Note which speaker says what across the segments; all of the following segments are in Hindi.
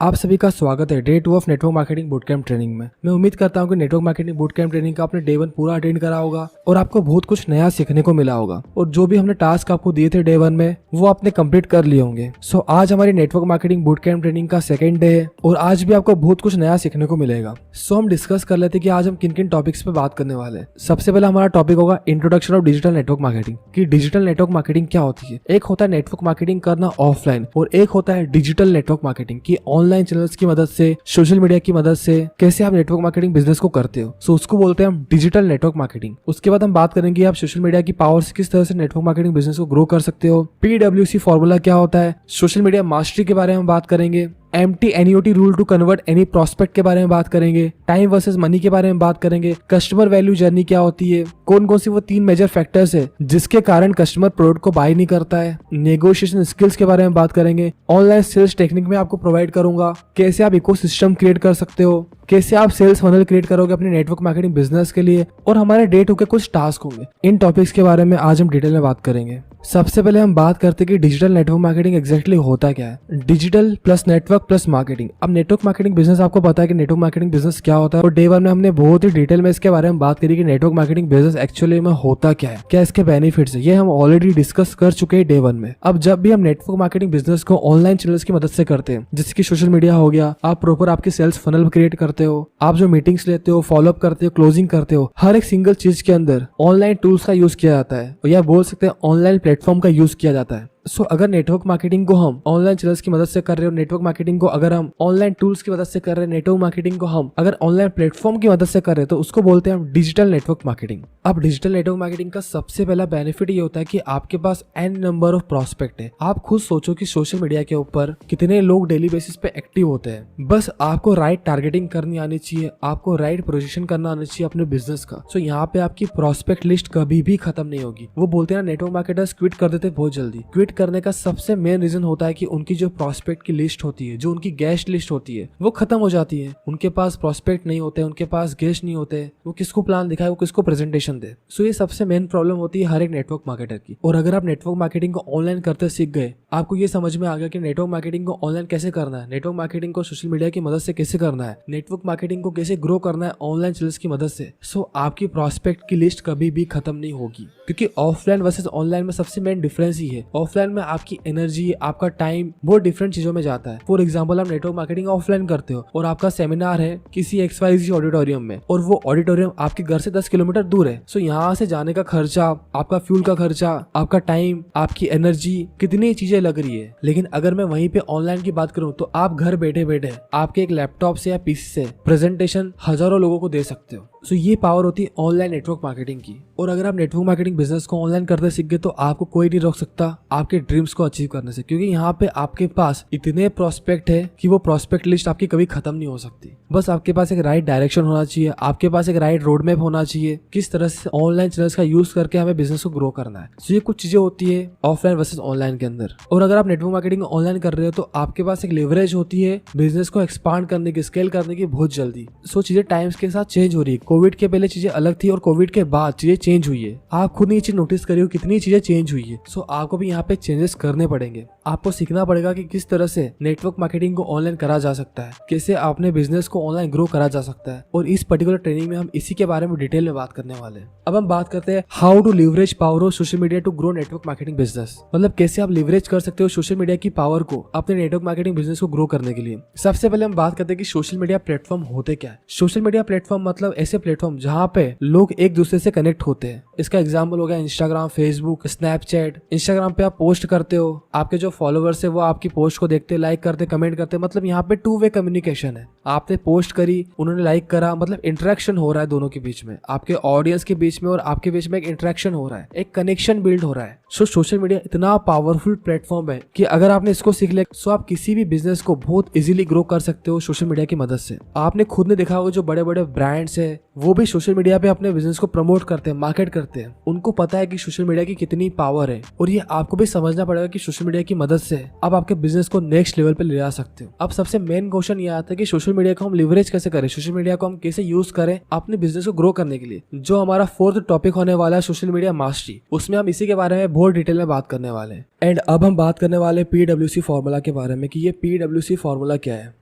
Speaker 1: आप सभी का स्वागत है day 2 of network marketing bootcamp training में। मैं उम्मीद करता हूं कि नेटवर्क मार्केटिंग बूटकैम्प ट्रेनिंग का आपने डे 1 पूरा अटेंड करा होगा और आपको बहुत कुछ नया सीखने को मिला होगा और जो भी हमने टास्क आपको दिए थे डे 1 में वो आपने कंप्लीट कर लिए होंगे। सो आज हमारी नेटवर्क मार्केटिंग बूटकैम्प ट्रेनिंग का सेकंड डे है और आज भी आपको बहुत कुछ नया सीखने को मिलेगा। सो हम डिस्कस कर लेते हैं कि आज हम किन किन टॉपिक्स पे बात करने वाले हैं। सबसे पहला हमारा टॉपिक होगा introduction of digital network marketing, कि डिजिटल नेटवर्क मार्केटिंग क्या होती है। एक होता है नेटवर्क मार्केटिंग करना ऑफलाइन और एक होता है डिजिटल नेटवर्क मार्केटिंग, की ऑनलाइन चैनल्स की मदद से, सोशल मीडिया की मदद से कैसे आप नेटवर्क मार्केटिंग बिजनेस को करते हो। सो उसको बोलते हैं हम डिजिटल नेटवर्क मार्केटिंग। उसके बाद हम बात करेंगे आप सोशल मीडिया की पावर से किस तरह से नेटवर्क मार्केटिंग बिजनेस को ग्रो कर सकते हो। PWC फॉर्मूला क्या होता है, सोशल मीडिया मास्टरी के बारे में बात करेंगे, MT-NUT rule to convert any prospect के बारे में बात करेंगे, टाइम वर्सेस मनी के बारे में बात करेंगे, कस्टमर वैल्यू जर्नी क्या होती है, कौन कौन सी वो 3 मेजर फैक्टर्स है जिसके कारण कस्टमर प्रोडक्ट को बाय नहीं करता है, नेगोशिएशन स्किल्स के बारे में बात करेंगे, ऑनलाइन सेल्स टेक्निक में आपको प्रोवाइड करूंगा, कैसे आप इकोसिस्टम क्रिएट कर सकते हो, कैसे आप सेल्स फनल क्रिएट करोगे अपने नेटवर्क मार्केटिंग बिजनेस के लिए, और हमारे डे 2 के कुछ टास्क होंगे। इन टॉपिक्स के बारे में आज हम डिटेल में बात करेंगे। सबसे पहले हम बात करते हैं कि डिजिटल नेटवर्क मार्केटिंग एग्जैक्टली होता क्या है। Digital plus network plus marketing. अब नेटवर्क मार्केटिंग बिजनेस आपको पता है कि नेटवर्क मार्केटिंग बिजनेस क्या होता है और डे 1 में हमने बहुत ही डिटेल में इसके बारे में बात करी कि नेटवर्क मार्केटिंग बिजनेस एक्चुअली में होता क्या है, क्या इसके बेनिफिट्स है, ये हम ऑलरेडी डिस्कस कर चुके हैं डे 1 में। अब जब भी हम नेटवर्क मार्केटिंग बिजनेस को ऑनलाइन चैनल्स की मदद से करते हैं, जैसे कि सोशल मीडिया हो गया, आप प्रॉपर आपकी सेल्स फनल क्रिएट करते हो, आप जो मीटिंग्स लेते हो, फॉलोअप करते हो, क्लोजिंग करते हो, हर एक सिंगल चीज के अंदर ऑनलाइन टूल्स का यूज किया जाता है या बोल सकते हैं ऑनलाइन प्लेटफॉर्म का यूज किया जाता है। सो अगर नेटवर्क मार्केटिंग को हम ऑनलाइन चैनल्स की मदद से कर रहे हो, नेटवर्क मार्केटिंग को अगर हम ऑनलाइन टूल्स की मदद से कर रहे हैं, नेटवर्क मार्केटिंग को हम अगर ऑनलाइन प्लेटफॉर्म की मदद से कर रहे हैं, तो उसको बोलते हैं हम डिजिटल नेटवर्क मार्केटिंग। अब डिजिटल नेटवर्क मार्केटिंग का सबसे पहला बेनिफिट ये होता है कि आपके पास n नंबर ऑफ प्रोस्पेक्ट है। आप खुद सोचो कि सोशल मीडिया के ऊपर कितने लोग डेली बेसिस पे एक्टिव होते हैं। बस आपको राइट टारगेटिंग करनी आनी चाहिए, आपको राइट पोजीशन करना आना चाहिए अपने बिजनेस का। सो यहाँ पे आपकी प्रोस्पेक्ट लिस्ट कभी भी खत्म नहीं होगी। वो बोलते हैं ना, नेटवर्क मार्केटर्स क्विट कर देते बहुत जल्दी। क्विट करने का सबसे मेन रीजन होता है कि उनकी जो प्रोस्पेक्ट की लिस्ट होती है, जो उनकी गेस्ट लिस्ट होती है, वो खत्म हो जाती है। उनके पास प्रोस्पेक्ट नहीं होते, उनके पास गेस्ट नहीं होते, वो किसको प्लान दिखाए, वो किसको प्रेजेंटेशन दे। सो ये सबसे मेन प्रॉब्लम होती है हर एक नेटवर्क मार्केटर की। और अगर आप नेटवर्क मार्केटिंग को ऑनलाइन करते सीख गए, आपको ये समझ में आ गया कि नेटवर्क मार्केटिंग को ऑनलाइन कैसे करना है, नेटवर्क मार्केटिंग को सोशल मीडिया की मदद से कैसे करना है, नेटवर्क मार्केटिंग को कैसे ग्रो करना है ऑनलाइन चैनल्स की मदद से, सो आपकी प्रोस्पेक्ट की लिस्ट कभी भी खत्म नहीं होगी। क्योंकि ऑफलाइन वर्सेस ऑनलाइन में सबसे मेन डिफरेंस ही है, ऑफलाइन में आपकी एनर्जी, आपका टाइम बहुत डिफरेंट चीजों में जाता है। फॉर एग्जाम्पल, आप नेटवर्क मार्केटिंग ऑफलाइन करते हो और आपका सेमिनार है किसी XYZ ऑडिटोरियम में और वो ऑडिटोरियम आपके घर से 10 किलोमीटर दूर है। सो यहाँ से जाने का खर्चा, आपका फ्यूल का खर्चा, आपका टाइम, आपकी एनर्जी, कितनी चीजें लग रही है। लेकिन अगर मैं वहीं पे ऑनलाइन की बात करूँ तो आप घर बैठे बैठे आपके एक लैपटॉप से या PC से प्रेजेंटेशन हजारों लोगों को दे सकते हो। सो ये पावर होती है ऑनलाइन नेटवर्क मार्केटिंग की। और अगर आप नेटवर्क मार्केटिंग बिजनेस को ऑनलाइन करते सीख गए तो आपको कोई नहीं रोक सकता आपके ड्रीम्स को अचीव करने से, क्योंकि यहाँ पे आपके पास इतने प्रोस्पेक्ट है कि वो प्रोस्पेक्ट लिस्ट आपकी कभी खत्म नहीं हो सकती। बस आपके पास एक राइट डायरेक्शन होना चाहिए, आपके पास एक राइट रोड मैप होना चाहिए, किस तरह से ऑनलाइन चैनल्स का यूज करके हमें बिजनेस को ग्रो करना है। सो ये कुछ चीजें होती है ऑफलाइन वर्सेस ऑनलाइन के अंदर। और अगर आप नेटवर्क मार्केटिंग ऑनलाइन कर रहे हो तो आपके पास एक लेवरेज होती है बिजनेस को एक्सपांड करने की, स्केल करने की बहुत जल्दी। सो चीजें टाइम्स के साथ चेंज हो रही है। कोविड के पहले चीजें अलग थी और कोविड के बाद चीजें चेंज हुई है। आप खुद ये चीज नोटिस करिए कितनी चीजें चेंज हुई है। सो आपको भी यहाँ पे चेंजेस करने पड़ेंगे। आपको सीखना पड़ेगा कि किस तरह से नेटवर्क मार्केटिंग को ऑनलाइन करा जा सकता है, कैसे अपने बिजनेस को ऑनलाइन ग्रो करा जा सकता है। और इस पर्टिकुलर ट्रेनिंग में हम इसी के बारे में डिटेल में बात करने वाले हैं। अब हम बात करते हैं how to leverage power of social media to grow network marketing business. मतलब कैसे आप लिवरेज कर सकते हो सोशल मीडिया की पावर को अपने नेटवर्क मार्केटिंग बिजनेस को ग्रो करने के लिए। सबसे पहले हम बात करते हैं कि सोशल मीडिया प्लेटफॉर्म होते क्या है। सोशल मीडिया प्लेटफॉर्म मतलब ऐसे प्लेटफॉर्म जहाँ पे लोग एक दूसरे से कनेक्ट होते हैं। इसका एग्जाम्पल हो गया इंस्टाग्राम, फेसबुक, स्नैपचैट। इंस्टाग्राम पे आप पोस्ट करते हो, आपके जो फॉलोअर्स है वो आपकी पोस्ट को देखते, लाइक करते, कमेंट करते। मतलब यहाँ पे 2 वे कम्युनिकेशन है। आपने पोस्ट करी, उन्होंने लाइक करा, मतलब इंटरेक्शन हो रहा है दोनों के बीच में, आपके ऑडियंस के बीच में और आपके बीच में एक इंटरेक्शन हो रहा है, एक कनेक्शन बिल्ड हो रहा है। सो सोशल मीडिया इतना पावरफुल प्लेटफॉर्म है कि अगर आपने इसको सीख लिया सो आप किसी भी बिजनेस को बहुत इजीली ग्रो कर सकते हो सोशल मीडिया की मदद से। आपने खुद ने देखा होगा जो बड़े बड़े ब्रांड्स है वो भी सोशल मीडिया पे अपने बिजनेस को प्रमोट करते हैं, मार्केट करते हैं। उनको पता है कि सोशल मीडिया की कितनी पावर है और ये आपको भी समझना पड़ेगा कि सोशल मीडिया की मदद से आप आपके बिजनेस को नेक्स्ट लेवल पे ले जा सकते हो। अब सबसे मेन क्वेश्चन ये आता है कि सोशल मीडिया को हम लिवरेज कैसे करें, सोशल मीडिया को हम कैसे यूज करें अपने बिजनेस को ग्रो करने के लिए। जो हमारा 4th टॉपिक होने वाला है सोशल मीडिया मास्टरी, उसमें हम इसी के बारे में बहुत डिटेल में बात करने वाले हैं। एंड अब हम बात करने वाले PwC फॉर्मूला के बारे में कि ये PwC फॉर्मूला क्या है।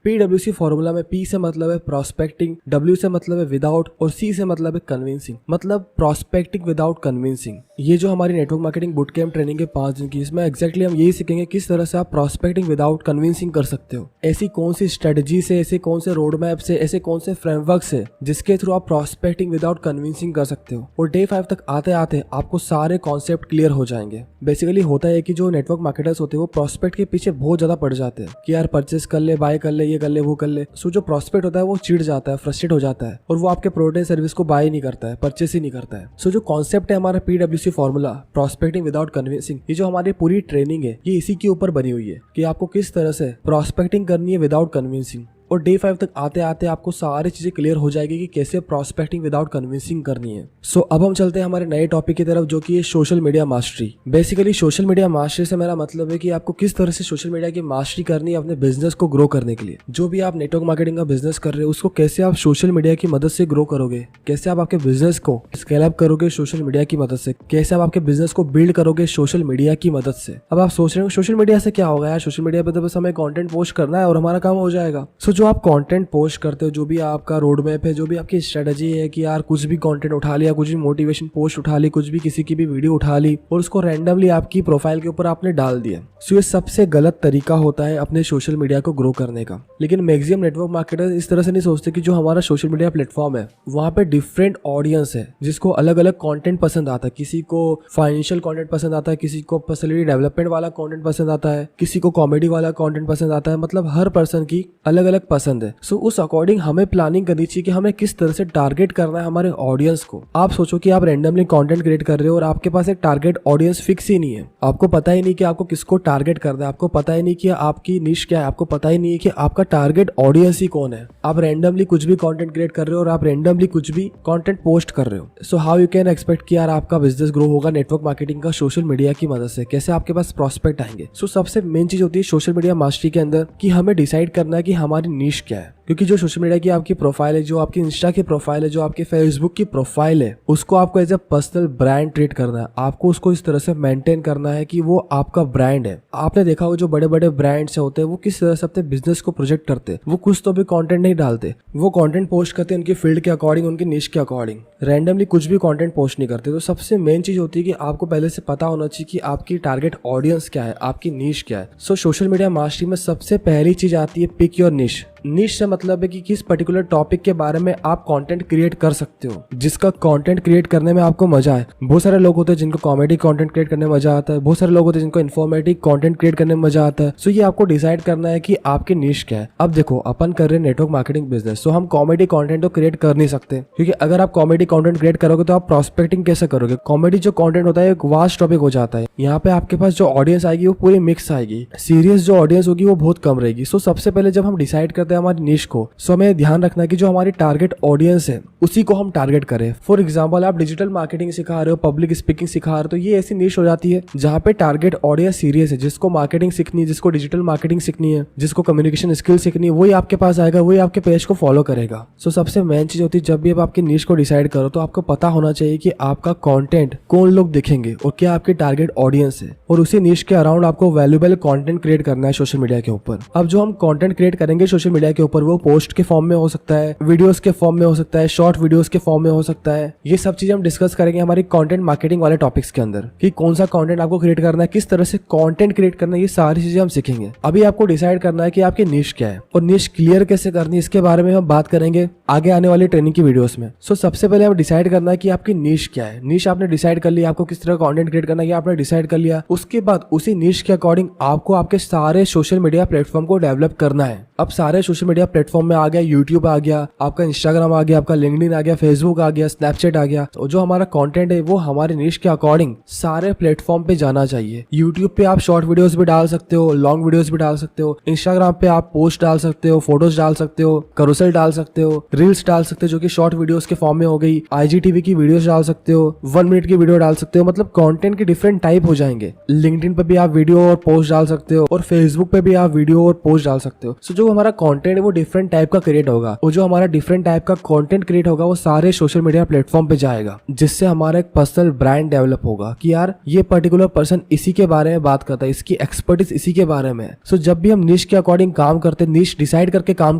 Speaker 1: PwC फॉर्मूला में P से मतलब है प्रोस्पेक्टिंग, W से मतलब है विदाउट और C से मतलब है कन्विंसिंग, मतलब प्रोस्पेक्टिंग विदाउट कन्विंसिंग। ये जो हमारी network marketing boot camp training के 5 दिन की, इसमें एक्जैक्टली हम यही सीखेंगे किस तरह से आप प्रोस्पेक्टिंग विदाउट कन्विंसिंग कर सकते हो। ऐसी कौन सी स्ट्रेटजी से, ऐसे कौन से रोड मैप से, ऐसे कौन से फ्रेमवर्क से जिसके थ्रू आप प्रोस्पेक्टिंग विदाउट कन्विंसिंग कर सकते हो। और डे 5 तक आते आते आपको सारे कॉन्सेप्ट क्लियर हो जाएंगे। बेसिकली होता है कि जो नेटवर्क मार्केटर्स होते हैं वो प्रोस्पेक्ट के पीछे बहुत ज्यादा पड़ जाते हैं कि यार परचेस कर ले, बाय कर ले, ये कर ले, वो कर ले। सो जो प्रोस्पेक्ट होता है वो चिढ़ जाता है, फ्रस्ट्रेट हो जाता है और वो आपके प्रोडक्ट एंड सर्विस को बाय नहीं करता है, परचेस ही नहीं करता है। सो जो कॉन्सेप्ट है हमारा PwC formula, prospecting without convincing, ये जो हमारी पूरी ट्रेनिंग है ये इसी के ऊपर बनी हुई है कि आपको किस तरह से प्रोस्पेक्टिंग करनी है विदाउट कन्विंसिंग। और डे 5 तक आते आते आपको सारी चीजें क्लियर हो जाएगी कि कैसे प्रोस्पेक्टिंग विदाउट कन्विंसिंग करनी है। सो अब हम चलते हैं हमारे नए टॉपिक की तरफ जो कि है social media mastery. Basically social media mastery से मेरा मतलब है कि आपको किस तरह से सोशल मीडिया की मास्टरी करनी है अपने बिजनेस को ग्रो करने के लिए। जो भी आप नेटवर्क मार्केटिंग का बिजनेस कर रहे हो उसको कैसे आप सोशल मीडिया की मदद से ग्रो करोगे, कैसे आप आपके बिजनेस को स्केल अप करोगे सोशल मीडिया की मदद से, कैसे आप आपके बिजनेस को बिल्ड करोगे सोशल मीडिया की मदद से। अब आप सोच रहे हो सोशल मीडिया से क्या होगा यार, सोशल मीडिया पे तो बस हमें कंटेंट पोस्ट करना है और हमारा काम हो जाएगा। सो जो आप कंटेंट पोस्ट करते हो, जो भी आपका रोड मैप है, जो भी आपकी स्ट्रेटजी है कि यार कुछ भी कंटेंट उठा लिया, कुछ भी मोटिवेशन पोस्ट उठा ली, कुछ भी किसी की भी वीडियो उठा ली और उसको रैंडमली आपकी प्रोफाइल के ऊपर आपने डाल दिया। सो ये सबसे गलत तरीका होता है अपने सोशल मीडिया को ग्रो करने का। लेकिन मैक्सिमम नेटवर्क मार्केटर इस तरह से नहीं सोचते कि जो हमारा सोशल मीडिया प्लेटफॉर्म है वहाँ पे डिफरेंट ऑडियंस है जिसको अलग अलग कंटेंट पसंद आता है। किसी को फाइनेंशियल कंटेंट पसंद आता है, किसी को पर्सनैलिटी डेवलपमेंट वाला कंटेंट पसंद आता है, किसी को कॉमेडी वाला कंटेंट पसंद आता है। मतलब हर पर्सन की अलग अलग पसंद है। सो उस अकॉर्डिंग हमें प्लानिंग करनी चाहिए कि हमें किस तरह से टारगेट करना है हमारे ऑडियंस को। आप सोचो कि आप रैंडमली कंटेंट क्रिएट कर रहे हो और आपके पास एक टारगेट ऑडियंस फिक्स ही नहीं है। आपको पता ही नहीं कि आपको किसको टारगेट करना है, आपको पता ही नहीं कि आपकी निश क्या है, आपको पता ही नहीं है कि आपका टारगेट ऑडियंस ही कौन है। आप रैंडमली कुछ भी कंटेंट क्रिएट कर रहे हो और आप रैंडमली कुछ भी कंटेंट पोस्ट कर रहे हो। So how you can expect कि यार आपका बिजनेस ग्रो होगा नेटवर्क मार्केटिंग का सोशल मीडिया की मदद से, कैसे आपके पास प्रोस्पेक्ट आएंगे। सो सबसे मेन चीज होती है सोशल मीडिया मास्टरी के अंदर कि हमें डिसाइड करना है कि हमारी निश क्या है। क्योंकि जो सोशल मीडिया की आपकी प्रोफाइल है, जो आपकी इंस्टा की प्रोफाइल है, जो आपकी फेसबुक की प्रोफाइल है, उसको आपको as a personal brand treat करना है। आपको उसको इस तरह से मेंटेन करना है कि वो आपका ब्रांड है। आपने देखा होगा जो बड़े बड़े ब्रांड्स होते हैं वो किस तरह से अपने बिजनेस को प्रोजेक्ट करते हैं। वो कुछ तो भी कंटेंट नहीं डालते, वो कंटेंट पोस्ट करते हैं उनकी फील्ड के अकॉर्डिंग, उनकी निश के अकॉर्डिंग, रैंडमली कुछ भी कंटेंट पोस्ट नहीं करते। तो सबसे मेन चीज होती है कि आपको पहले से पता होना चाहिए कि आपकी टारगेट ऑडियंस क्या है, आपकी निश क्या है। सो सोशल मीडिया मास्टरी में सबसे पहली चीज आती है पिक योर निश। निश से मतलब है कि किस पर्टिकुलर टॉपिक के बारे में आप कंटेंट क्रिएट कर सकते हो, जिसका कंटेंट क्रिएट करने में आपको मजा आए। बहुत सारे लोग होते हैं जिनको कॉमेडी कंटेंट क्रिएट करने में मजा आता है, बहुत सारे लोग होते हैं जिनको इन्फॉर्मेटिव कंटेंट क्रिएट करने में मजा आता है। सो ये आपको डिसाइड करना है कि आपकी निश क्या है। अब देखो अपन कर रहे हैं नेटवर्क मार्केटिंग बिजनेस, तो हम कॉमेडी कंटेंट तो क्रिएट कर नहीं सकते, क्योंकि अगर आप कॉमेडी कंटेंट क्रिएट करोगे तो आप प्रोस्पेक्टिंग कैसे करोगे। कॉमेडी जो कंटेंट होता है एक वास्ट टॉपिक हो जाता है। यहाँ पे आपके पास जो ऑडियंस आएगी वो पूरी मिक्स आएगी, सीरियस जो ऑडियंस होगी वो बहुत कम रहेगी। सो सबसे पहले जब हम डिसाइड करते हैं हमारी निश को, सो हमें ध्यान रखना है कि जो हमारी टारगेट ऑडियंस है उसी को हम टारगेट करें। फॉर एग्जांपल आप डिजिटल मार्केटिंग सिखा रहे हो, पब्लिक स्पीकिंग सिखा रहे हो, तो ये ऐसी निश हो जाती है जहाँ पे टारगेट ऑडियंस सीरियस है, जिसको मार्केटिंग सीखनी है, जिसको डिजिटल मार्केटिंग सीखनी है, जिसको कम्युनिकेशन स्किल सीखनी है, वही आपके पास आएगा, वही आपके पेज को फॉलो करेगा। सो सबसे मेन चीज होती है जब भी आप आपकी निश को डिसाइड करो तो आपको पता होना चाहिए कि आपका कंटेंट कौन लोग देखेंगे और क्या आपकी टारगेट ऑडियंस है, और उसी निश के अराउंड आपको वैल्यूएबल कंटेंट क्रिएट करना है सोशल मीडिया के ऊपर। अब जो हम कंटेंट क्रिएट करेंगे सोशल मीडिया के ऊपर वो पोस्ट के फॉर्म में हो सकता है, वीडियोस के फॉर्म में हो सकता है, शॉर्ट वीडियोस के फॉर्म में हो सकता है। ये सब चीजें हम डिस्कस करेंगे हमारी कंटेंट मार्केटिंग वाले टॉपिक्स के अंदर कि कौन सा कंटेंट आपको क्रिएट करना है, किस तरह से कंटेंट क्रिएट करना है, ये सारी चीजें हम सीखेंगे। अभी आपको डिसाइड करना है कि आपकी निश क्या है और निश क्लियर कैसे करनी है, इसके बारे में हम बात करेंगे आगे आने वाली ट्रेनिंग की वीडियोस में। सो सबसे पहले हमें डिसाइड करना है कि आपकी निश क्या है। निश आपने डिसाइड कर लिया, आपको किस तरह कंटेंट क्रिएट करना है आपने डिसाइड कर लिया। उसके बाद उसी निश के अकॉर्डिंग आपको आपके सारे सोशल मीडिया प्लेटफॉर्म को डेवलप करना है। अब सारे सोशल मीडिया प्लेटफॉर्म में आ गया, यूट्यूब आ गया, आपका इंस्टाग्राम आ गया, आपका लिंक्डइन आ गया, फेसबुक आ गया, स्नैपचैट आ गया। तो जो हमारा कंटेंट है वो हमारे निश के अकॉर्डिंग सारे प्लेटफॉर्म पे जाना चाहिए। यूट्यूब पे आप शॉर्ट वीडियोस भी डाल सकते हो, लॉन्ग वीडियोस भी डाल सकते हो। इंस्टाग्राम पे आप पोस्ट डाल सकते हो, फोटोज डाल सकते हो, करोसेल डाल सकते हो, रील्स डाल सकते हो जो कि शॉर्ट वीडियोस के फॉर्म में हो गई, IGTV की वीडियोस डाल सकते हो, 1 मिनट की वीडियो डाल सकते हो। मतलब कंटेंट के डिफरेंट टाइप हो जाएंगे। लिंक्डइन पे भी आप वीडियो और पोस्ट डाल सकते हो और फेसबुक पे भी आप वीडियो और पोस्ट डाल सकते हो। सो जो जो हमारा कंटेंट है वो डिफरेंट टाइप का क्रिएट होगा, और जो हमारा डिफरेंट टाइप का कंटेंट क्रिएट होगा वो सारे सोशल मीडिया प्लेटफॉर्म पे जाएगा, जिससे हमारा एक पर्सनल ब्रांड डेवलप होगा कि यार ये पर्टिकुलर पर्सन इसी के बारे में बात करता है, इसकी एक्सपर्टीज इसी के बारे में है। सो जब भी हम निश के अकॉर्डिंग काम करते हैं, निश डिसाइड करके काम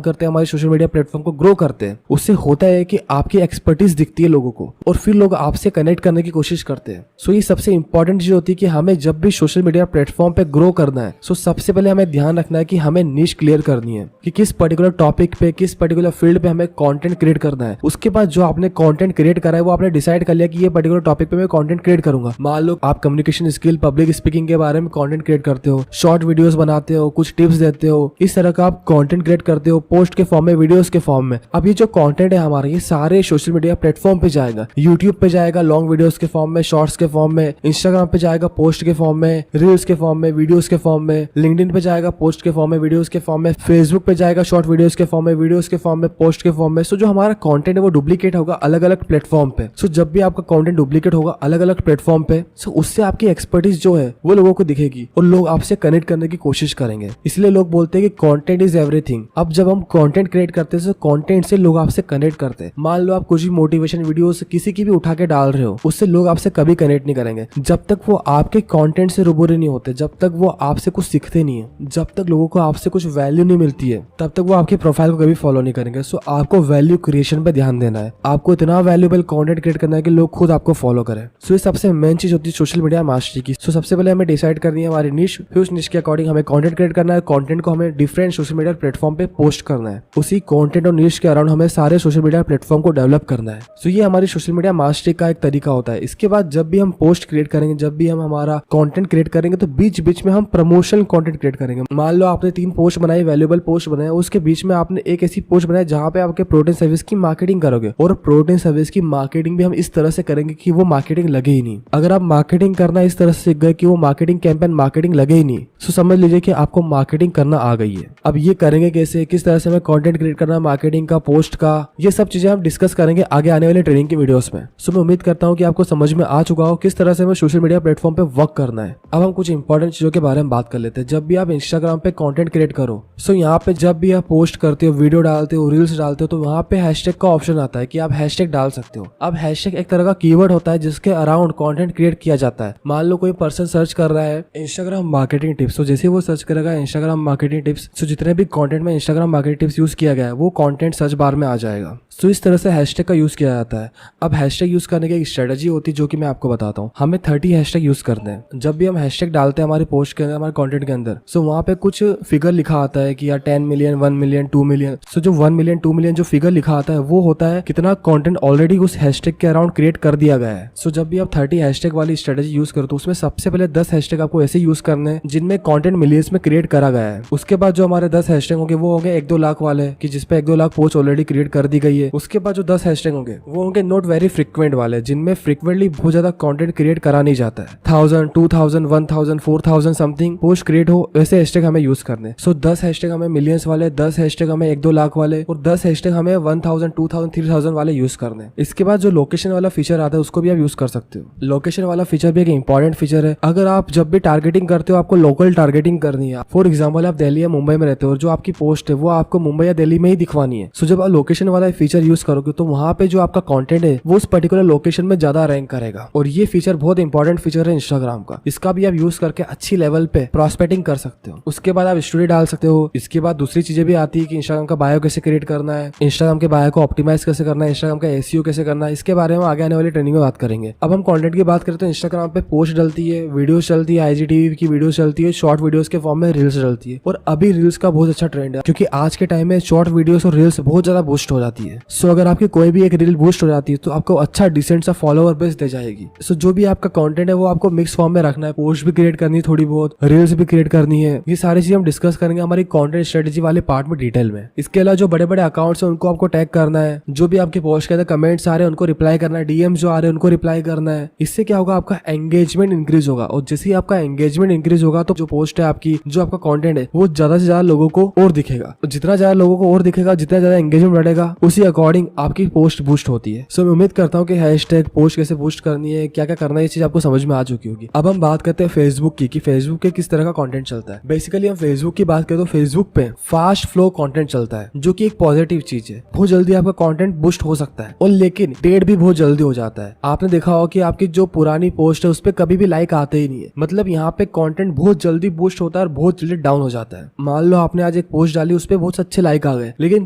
Speaker 1: करते हैं, हमारे सोशल मीडिया प्लेटफॉर्म को ग्रो करते हैं, उससे होता है कि आपकी एक्सपर्टीज दिखती है लोगों को और फिर लोग आपसे कनेक्ट करने की कोशिश करते हैं। सो ये सबसे इंपॉर्टेंट चीज होती है कि हमें जब भी सोशल मीडिया प्लेटफॉर्म पे ग्रो करना है, सो सबसे पहले हमें ध्यान रखना है कि हमें निश क्लियर करनी है कि किस पर्टिकुलर टॉपिक पे, किस पर्टिकुलर फील्ड पे हमें कंटेंट क्रिएट करना है। उसके बाद जो आपने कंटेंट क्रिएट करा है वो आपने डिसाइड कर लिया कि ये पर्टिकुलर टॉपिक पे मैं कंटेंट क्रिएट करूंगा। मान लो आप कम्युनिकेशन स्किल, पब्लिक स्पीकिंग के बारे में कंटेंट क्रिएट करते हो, शॉर्ट वीडियोस बनाते हो, कुछ टिप्स देते हो, इस तरह का आप कंटेंट क्रिएट करते हो पोस्ट के फॉर्म में, वीडियोस के फॉर्म में। अब ये जो कंटेंट है हमारा, ये सारे सोशल मीडिया प्लेटफॉर्म पे जाएगा। यूट्यूब पे जाएगा लॉन्ग वीडियोस के फॉर्म में, शॉर्ट्स के फॉर्म में, इंस्टाग्राम पे जाएगा पोस्ट के फॉर्म में, रील्स के फॉर्म में, वीडियोस के फॉर्म में, लिंक्डइन पे जाएगा पोस्ट के फॉर्म में, वीडियोस के फॉर्म में, फेसबुक पे जाएगा शॉर्ट वीडियोस के फॉर्म में, वीडियोस के फॉर्म में, पोस्ट के फॉर्म में। सो जो हमारा कंटेंट है वो डुप्लीकेट होगा अलग अलग प्लेटफॉर्म पे। सो जब भी आपका कंटेंट डुप्लीकेट होगा अलग अलग प्लेटफॉर्म पे, सो उससे आपकी एक्सपर्टीज जो है वो लोगों को दिखेगी और लोग आपसे कनेक्ट करने की कोशिश करेंगे। इसलिए लोग बोलते हैं कि कंटेंट इज एवरीथिंग। अब जब हम कंटेंट क्रिएट करते हैं तो कंटेंट से लोग आपसे कनेक्ट करते हैं। मान लो आप कुछ भी मोटिवेशन वीडियोस किसी की भी उठा के डाल रहे हो, उससे लोग आपसे कभी कनेक्ट नहीं करेंगे जब तक वो आपके कंटेंट से रूबरू नहीं होते, जब तक वो आपसे कुछ सीखते नहीं है, जब तक लोगों को आपसे कुछ वैल्यू नहीं मिलती है, तब तक वो आपकी प्रोफाइल को कभी फॉलो नहीं करेंगे। सो आपको वैल्यू क्रिएशन पे ध्यान देना है, आपको इतना वैल्यूएबल कंटेंट क्रिएट करना है कि लोग खुद आपको फॉलो करें। सो ये सबसे मेन चीज होती है सोशल मीडिया मास्टरी की। सो सबसे पहले हमें डिसाइड करनी है हमारी निश, फिर उस निश के अकॉर्डिंग हमें कंटेंट क्रिएट करना है। कंटेंट को हमें डिफरेंट सोशल मीडिया प्लेटफॉर्म पे पोस्ट करना है। उसी कंटेंट और निश के अराउंड हमें सारे सोशल मीडिया प्लेटफॉर्म को डेवलप करना है। सो ये हमारी सोशल मीडिया मास्टरी का एक तरीका होता है। इसके बाद जब भी हम पोस्ट क्रिएट करेंगे, जब भी हम हमारा कंटेंट क्रिएट करेंगे, तो बीच बीच में हम प्रमोशनल कंटेंट क्रिएट करेंगे। मान लो आपने 3 पोस्ट बनाई, वैल्यूएबल पोस्ट बनाया, उसके बीच में आपने एक ऐसी पोस्ट बनाई जहां पे आपके प्रोटीन सर्विस की मार्केटिंग करोगे, और प्रोटीन सर्विस की मार्केटिंग भी हम इस तरह से करेंगे कि वो मार्केटिंग लगे ही नहीं। अगर आप मार्केटिंग करना इस तरह से सीख गए कि वो मार्केटिंग कैंपेन मार्केटिंग लगे ही नहीं, तो समझ लीजिए कि आपको मार्केटिंग करना आ गई है। अब ये करेंगे कैसे, किस तरह से हमें कंटेंट क्रिएट करना, मार्केटिंग का, पोस्ट का, ये सब चीजें हम डिस्कस करेंगे आगे आने वाले ट्रेनिंग की वीडियोस में। सो मैं उम्मीद करता हूँ कि आपको समझ में आ चुका हो किस तरह से हमें सोशल मीडिया प्लेटफॉर्म पे वर्क करना है। अब हम कुछ इंपॉर्टेंट चीजों के बारे में बात कर लेते हैं। जब भी आप इंस्टाग्राम पे कंटेंट क्रिएट करो, सो यहाँ पे जब भी आप पोस्ट करते हो, वीडियो डालते हो, रील्स डालते हो, तो वहाँ पे हैशटैग का ऑप्शन आता है कि आप हैशटैग डाल सकते हो। अब हैशटैग एक तरह का कीवर्ड होता है जिसके अराउंड कंटेंट क्रिएट किया जाता है। मान लो कोई पर्सन सर्च कर रहा है इंस्टाग्राम मार्केटिंग टिप्स, तो जैसे वो सर्च करेगा इंस्टाग्राम मार्केटिंग टिप्स, तो जितने भी कंटेंट में इंस्टाग्राम मार्केटिंग टिप्स यूज किया गया है वो कंटेंट सर्च बार में आ जाएगा। सो इस तरह से हैशटैग का यूज किया जाता है। अब हैशटैग यूज करने की एक स्ट्रेटजी होती है जो कि मैं आपको बताता हूँ। हमें 30 हैशटैग यूज करते हैं। जब भी हम हैशटैग डालते हैं हमारे पोस्ट के अंदर, हमारे कंटेंट के अंदर, सो वहाँ पे कुछ फिगर लिखा आता है कि यार 10 मिलियन, 1 मिलियन, 2 मिलियन। सो जो 1 मिलियन, 2 मिलियन जो फिगर लिखा आता है वो होता है कितना कंटेंट ऑलरेडी उस हैशटैग के अराउंड क्रिएट कर दिया गया है। सो जब भी आप 30 हैशटैग वाली स्ट्रेटजी यूज करो तो उसमें सबसे पहले 10 हैशटैग आपको ऐसे यूज करने हैं जिनमें कंटेंट मिलियंस में क्रिएट करा गया है। उसके बाद जो हमारे 10 हैशटैग होंगे वो होंगे 1-2 लाख वाले कि जिसपे 1-2 लाख पोस्ट ऑलरेडी क्रिएट कर दी गई है। उसके बाद जो 10 हैशटैग होंगे वो होंगे नॉट वेरी फ्रीक्वेंट वाले, जिनमें फ्रीक्वेंटली बहुत ज्यादा कंटेंट क्रिएट करा नहीं जाता है। 1000, 2000, 1000, 4000 समथिंग पोस्ट क्रिएट हो, वैसे हैशटैग हमें यूज करने। सो 10 हैशटैग हमें मिलियंस वाले, 10 हैशटैग हमें 1-2 लाख वाले, और 10 हैशटैग हमें 1000, 2000, 3000 वाले यूज करने। इसके बाद जो लोकेशन वाला फीचर आता है उसको भी आप यूज कर सकते हो। लोकेशन वाला फीचर भी एक इंपॉर्टेंट फीचर है। अगर आप जब भी टारगेटिंग करते हो, आपको लोकल टारगेटिंग करनी है। फॉर एग्जाम्पल आप दिल्ली या मुंबई में रहते हो और जो आपकी पोस्ट है वो आपको मुंबई या दिल्ली में ही दिखवानी है। सो जब आप लोकेशन वाला फीचर यूज करोगे तो वहाँ पे जो आपका कंटेंट है वो उस पर्टिकुलर लोकेशन में ज्यादा रैंक करेगा। और ये फीचर बहुत इंपॉर्टेंट फीचर है इंस्टाग्राम का। इसका भी आप यूज करके अच्छी लेवल पे प्रॉस्पेक्टिंग कर सकते हो। उसके बाद आप स्टोरी डाल सकते हो। इसके बाद दूसरी चीजें भी आती है कि इंस्टाग्राम का बायो कैसे क्रिएट करना है, इंस्टाग्राम के बायो को ऑप्टिमाइज कैसे करना है, इंस्टाग्राम का एसईओ कैसे करना है। इसके बारे में आगे आने वाली ट्रेनिंग में बात करेंगे। अब हम कंटेंट की बात करें तो इंस्टाग्राम पे पोस्ट डलती है, वीडियोस चलती है, आईजीटीवी की वीडियोस चलती है, शॉर्ट वीडियोस के फॉर्म में रील्स डलती है। और अभी रील्स का बहुत अच्छा ट्रेंड है क्योंकि आज के टाइम में शॉर्ट वीडियोस और रील्स बहुत ज्यादा बूस्ट हो जाती है। सो अगर आपकी कोई भी एक रील बूस्ट हो जाती है तो आपको अच्छा डिसेंट सा फॉलोवर बेस दे जाएगी। सो जो भी आपका कंटेंट है वो आपको मिक्स फॉर्म में रखना है। पोस्ट भी क्रिएट करनी है, थोड़ी बहुत रील्स भी क्रिएट करनी है। ये सारी चीज हम डिस्कस करेंगे हमारी कंटेंट स्ट्रेटेजी वाले पार्ट में डिटेल में। इसके अलावा जो बड़े बड़े अकाउंट्स हैं उनको आपको टैग करना है। जो भी आपके पोस्ट के अंदर कमेंट्स आ रहे हैं उनको रिप्लाई करना है, डीएम्स जो आ रहे हैं उनको रिप्लाई करना है। इससे क्या होगा, आपका एंगेजमेंट इंक्रीज होगा। और जैसे ही आपका एंगेजमेंट इंक्रीज होगा तो जो पोस्ट है आपकी, जो आपका कंटेंट है वो ज्यादा से ज्यादा लोगों को और दिखेगा। जितना ज्यादा लोगों को और दिखेगा, जितना ज्यादा एंगेजमेंट बढ़ेगा, उसी अकॉर्डिंग आपकी पोस्ट बूस्ट होती है। सो मैं उम्मीद करता हूँ कि हैशटैग पोस्ट कैसे बूस्ट करनी है, क्या क्या करना है, ये चीज आपको समझ में आ चुकी होगी। अब हम बात करते हैं फेसबुक की कि फेसबुक के किस तरह का कंटेंट चलता है। बेसिकली हम फेसबुक की बात करें तो फेसबुक पे फास्ट फ्लो कंटेंट चलता है, जो कि एक पॉजिटिव चीज है। बहुत जल्दी आपका कंटेंट बूस्ट हो सकता है, और लेकिन डेट भी बहुत जल्दी हो जाता है। आपने देखा होगा कि आपकी जो पुरानी पोस्ट है उस पे कभी भी लाइक आते ही नहीं है। मतलब यहाँ पे कंटेंट बहुत जल्दी बूस्ट होता है और बहुत जल्दी डाउन हो जाता है। मान लो आपने आज एक पोस्ट डाली, उस पे बहुत अच्छे लाइक आ गए, लेकिन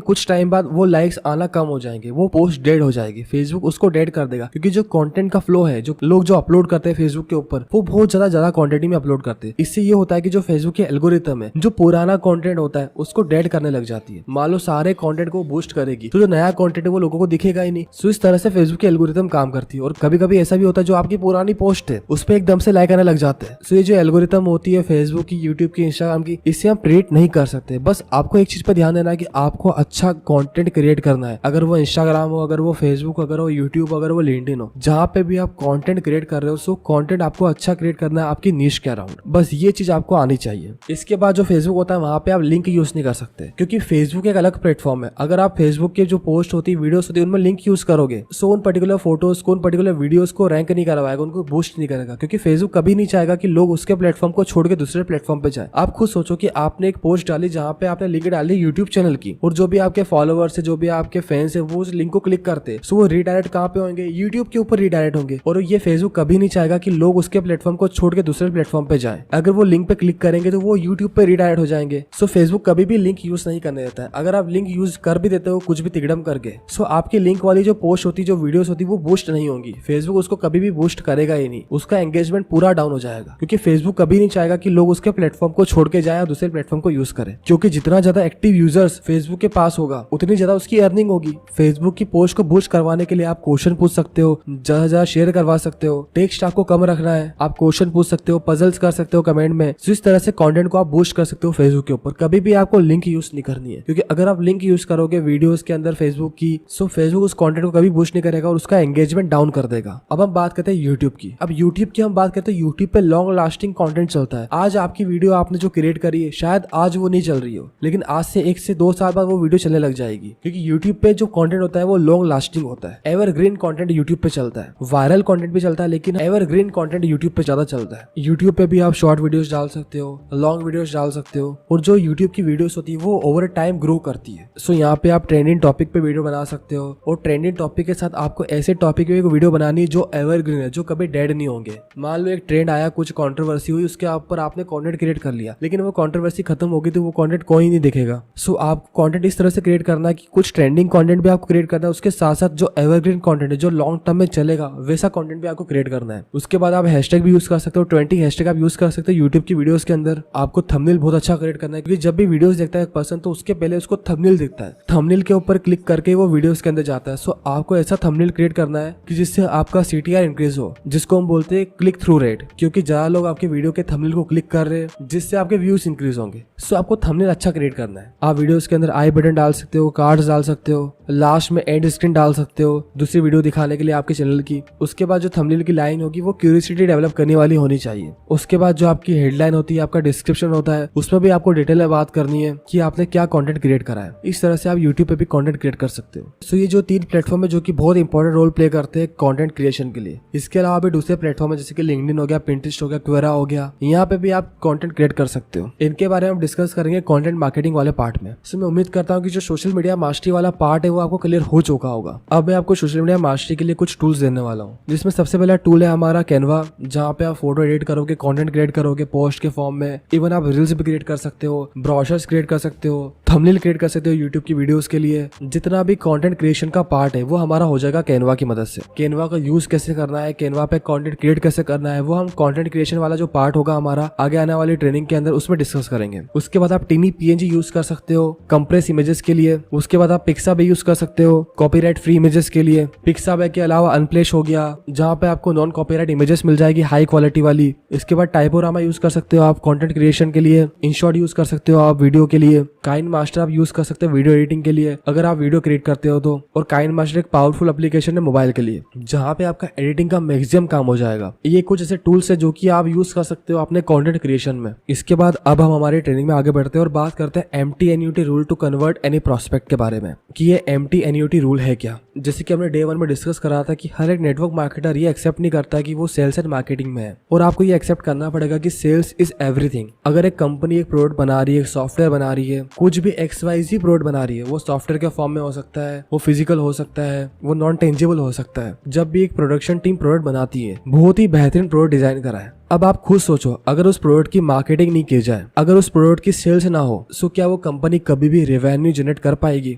Speaker 1: कुछ टाइम बाद वो लाइक्स आना कम हो जाएंगे, वो पोस्ट डेड हो जाएगी, फेसबुक उसको डेड कर देगा। क्योंकि जो कंटेंट का फ्लो है, जो लोग जो अपलोड करते हैं फेसबुक के ऊपर, वो बहुत ज्यादा क्वांटिटी में अपलोड करते हैं। इससे ये होता है कि जो फेसबुक के एल्गोरिथम है, जो पुराना कंटेंट होता है उसको डेड करने लग जाती है। मान लो सारे कंटेंट को बूस्ट करेगी, तो जो नया कंटेंट है वो लोगों को दिखेगा ही नहीं। सो इस तरह से फेसबुक की एल्गोरिथम काम करती है। और कभी कभी ऐसा भी होता है जो आपकी पुरानी पोस्ट है उस पर एकदम से लाइक आने लग जाते हैं। सो ये जो एल्गोरिथम होती है फेसबुक की, यूट्यूब की, इंस्टाग्राम की, इससे हम प्रेडिक्ट नहीं कर सकते। बस आपको एक चीज पर ध्यान देना है कि आपको अच्छा कंटेंट क्रिएट करना है। अगर वो इंस्टाग्राम हो, अगर वो फेसबुक, अगर वो यूट्यूब, अगर वो लिंक्डइन हो, जहाँ पे भी आप कंटेंट क्रिएट कर रहे हो, सो कंटेंट आपको अच्छा क्रिएट करना है आपकी नीश के अराउंड। बस ये चीज आपको आनी चाहिए। इसके बाद जो फेसबुक होता है वहाँ पे आप लिंक यूज नहीं कर सकते, क्योंकि फेसबुक एक अलग प्लेटफॉर्म है। अगर आप फेसबुक के जो पोस्ट होती है, वीडियोस होती है, उनमें लिंक यूज करोगे, सो उन पर्टिकुलर फोटोज को, उन पर्टिकुलर वीडियोस को रैंक नहीं करवाएगा, उनको बूस्ट नहीं करेगा। क्योंकि फेसबुक कभी नहीं चाहेगा कि लोग उसके प्लेटफॉर्म को छोड़ के दूसरे प्लेटफॉर्म पे जाए। आप खुद सोचो कि आपने एक पोस्ट डाली जहाँ पे आपने लिंक डाली यूट्यूब चैनल की, और जो भी आपके फॉलोअर्स है, जो भी आपके फैंस है, वो उस लिंक को क्लिक करते, सो वो रीडायरेक्ट कहाँ पे होंगे? यूट्यूब के ऊपर रीडायरेक्ट होंगे। और ये फेसबुक कभी नहीं चाहेगा कि लोग उसके प्लेटफॉर्म को छोड़ के दूसरे प्लेटफॉर्म पे जाए। अगर वो लिंक पे क्लिक करेंगे तो वो यूट्यूब पे रीडायरेक्ट हो जाएंगे। सो फेसबुक कभी भी लिंक यूज नहीं करने देता है। अगर आप लिंक यूज कर भी देते हो कुछ भी तिगड़म करके, सो आपकी लिंक वाली जो पोस्ट होती है, जो वीडियोस होती है, वो बूस्ट नहीं होंगी। फेसबुक उसको कभी भी बूस्ट करेगा ही नहीं, उसका एंगेजमेंट पूरा डाउन हो जाएगा। क्योंकि फेसबुक कभी नहीं चाहेगा कि लोग उसके प्लेटफॉर्म को छोड़ के जाए और दूसरे प्लेटफॉर्म को यूज करें। क्योंकि जितना ज्यादा एक्टिव यूजर्स फेसबुक के पास होगा, उतनी ज्यादा उसकी अर्निंग होगी। फेसबुक की पोस्ट को बूस्ट करवाने के लिए आप क्वेश्चन पूछ सकते हो, ज्यादा शेयर करवा सकते हो, टेक्स्ट आपको कम रखना है, आप क्वेश्चन पूछ सकते हो, पजल्स कर सकते हो कमेंट में। तो इस तरह से कंटेंट को आप बूस्ट कर सकते हो फेसबुक के ऊपर। कभी भी आपको लिंक यूज नहीं करनी है, क्योंकि अगर आप लिंक यूज करोगे वीडियोस के अंदर फेसबुक की, सो फेसबुक उस कंटेंट को कभी बूस्ट नहीं करेगा और उसका एंगेजमेंट डाउन कर देगा। अब हम बात करते हैं यूट्यूब की। अब यूट्यूब की हम बात करते हैं, यूट्यूब पे लॉन्ग लास्टिंग कंटेंट चलता है। आज आपकी वीडियो आपने जो क्रिएट करी है, शायद आज वो नहीं चल रही हो, लेकिन आज से 1 से 2 साल बाद वो वीडियो चलने लग जाएगी। क्योंकि यूट्यूब पे जो कंटेंट होता है वो लॉन्ग लास्टिंग होता है। एवरग्रीन कंटेंट यूट्यूब पे चलता है। वायरल कंटेंट भी चलता है, लेकिन एवरग्रीन कंटेंट यूट्यूब पे ज्यादा चलता है। यूट्यूब पे भी आप शॉर्ट वीडियोस डाल सकते हो, लॉन्ग वीडियोस डाल सकते हो, और जो यूट्यूब की वीडियोस होती है वो ओवर टाइम ग्रो करती है। सो यहाँ पे आप ट्रेंडिंग टॉपिक पे वीडियो बना सकते हो, और ट्रेंडिंग टॉपिक के साथ आपको ऐसे टॉपिक पे वीडियो बनानी है जो एवरग्रीन है, जो कभी डेड नहीं होंगे। मान लो एक ट्रेंड आया, कुछ कंट्रोवर्सी हुई, उसके ऊपर आपने कंटेंट क्रिएट कर लिया, लेकिन वो कंट्रोवर्सी खत्म हो गई तो वो कंटेंट कोई नहीं देखेगा। सो आप कंटेंट इस तरह से क्रिएट करना है कि कुछ ट्रेंडिंग कंटेंट भी आपको क्रिएट करना है, उसके साथ साथ जो एवरग्रीन कंटेंट है, जो लॉन्ग टर्म में चलेगा, वैसा कंटेंट भी आपको क्रिएट करना है। उसके बाद आप हैशटैग भी यूज कर सकते हो, 20 हैशटैग आप यूज कर सकते हो यूट्यूब की वीडियोस के अंदर। आपको थंबनेल बहुत अच्छा क्रिएट करना है, क्योंकि जब भी वीडियोस देखता है एक पर्सन, तो उसके पहले उसको थंबनेल दिखता है, थंबनेल के ऊपर क्लिक करके वो वीडियोस के अंदर जाता है। सो आपको ऐसा थंबनेल क्रिएट करना है कि जिससे आपका CTR इंक्रीज हो, जिसको हम बोलते हैं क्लिक थ्रू रेट, क्योंकि ज्यादा लोग आपके वीडियो के थंबनेल को क्लिक कर रहे हैं, जिससे आपके व्यूज इंक्रीज होंगे। सो आपको थंबनेल अच्छा क्रिएट करना है। आप वीडियोस के अंदर आई बटन डाल सकते हो, कार्ड्स डाल सकते हो, लास्ट में एंड स्क्रीन डाल सकते हो, दूसरी वीडियो दिखाने के लिए आपके चैनल की। उसके बाद जो थंबनेल की लाइन होगी वो क्यूरियोसिटी डेवलप करने वाली होनी चाहिए। उसके बाद जो आपकी हेडलाइन होती है, आपका डिस्क्रिप्शन होता है, उसमें भी आपको डिटेल में बात करनी है कि आपने क्या कंटेंट क्रिएट करा है। इस तरह से आप यूट्यूब पे भी कंटेंट क्रिएट कर सकते हो। सो ये जो 3 प्लेटफॉर्म है जो कि बहुत इंपॉर्टेंट रोल प्ले करते हैं कंटेंट क्रिएशन के लिए। इसके अलावा भी दूसरे प्लेटफॉर्म है, जैसे कि लिंक्डइन हो गया, पिंटरेस्ट हो गया, क्वेरा हो गया, यहाँ पे भी आप कंटेंट क्रिएट कर सकते हो। इनके बारे में हम डिस्कस करेंगे कंटेंट मार्केटिंग वाले पार्ट में। सो मैं उम्मीद करता हूँ कि जो सोशल मीडिया मास्टरी वाला पार्ट है वो आपको क्लियर हो चुका होगा। अब मैं आपको सोशल मीडिया मास्टरी के लिए कुछ टूल्स देने वाला हूँ, जिसमें सबसे पहला टूल है हमारा कैनवा, जहाँ पे आप फोटो एडिट करोगे, कंटेंट क्रिएट करोगे पोस्ट के फॉर्म में। इवन आप रील्स भी क्रिएट कर सकते हो, ब्रोशर्स क्रिएट कर सकते हो, थंबनेल क्रिएट कर सकते हो यूट्यूब की वीडियोस के लिए। जितना भी कंटेंट क्रिएशन का पार्ट है वो हमारा हो जाएगा कैनवा की मदद से। कैनवा का यूज कैसे करना है, कैनवा पे कंटेंट क्रिएट कैसे करना है, वो हम कंटेंट क्रिएशन वाला जो पार्ट होगा हमारा आगे आने वाली ट्रेनिंग के अंदर उसमें डिस्कस करेंगे। उसके बाद आप टिनी PNG यूज कर सकते हो कंप्रेस इमेजेस के लिए। उसके बाद आप पिक्साबे यूज कर सकते हो कॉपीराइट फ्री इमेजेस के लिए। पिक्साबे के अलावा अनप्लेश हो गया, जहाँ पे आपको नॉन कॉपीराइट इमेजेस मिल जाएगी हाई क्वालिटी वाली। इसके बाद टाइपोरामा यूज कर सकते हो आप कंटेंट क्रिएशन के लिए। इनशॉट यूज कर सकते हो आप वीडियो के लिए। काइन मास्टर आप यूज कर सकते हो वीडियो एडिटिंग के लिए, अगर आप वीडियो क्रिएट करते हो तो। और काइन मास्टर एक पावरफुल एप्लीकेशन है मोबाइल के लिए, जहाँ पे आपका एडिटिंग का मैक्सिमम काम हो जाएगा। ये कुछ ऐसे टूल्स है जो कि आप यूज कर सकते हो अपने कंटेंट क्रिएशन में। इसके बाद अब हम हमारी ट्रेनिंग में आगे बढ़ते हैं और बात करते हैं MTNUT rule to convert any prospect के बारे में, कि ये MTNUT रूल है क्या। जैसे कि हमने डे 1 में डिस्कस करा था कि हर एक नेटवर्क मार्केटर ये एक्सेप्ट नहीं करता कि वो सेल्स एंड मार्केटिंग में है, और आपको ये एक्सेप्ट करना पड़ेगा कि सेल्स इज एवरीथिंग। अगर एक कंपनी एक प्रोडक्ट बना रही है, एक सॉफ्टवेयर बना रही है, कुछ भी XYZ प्रोडक्ट बना रही है, वो सॉफ्टवेयर के फॉर्म में हो सकता है, वो फिजिकल हो सकता है, वो नॉन टेंजिबल हो सकता है। जब भी एक प्रोडक्शन टीम प्रोडक्ट बनाती है, बहुत ही बेहतरीन प्रोडक्ट डिजाइन करा है। अब आप खुद सोचो, अगर उस प्रोडक्ट की मार्केटिंग नहीं की जाए, अगर उस प्रोडक्ट की सेल्स ना हो, तो क्या वो कंपनी कभी भी रेवेन्यू जनरेट कर पाएगी?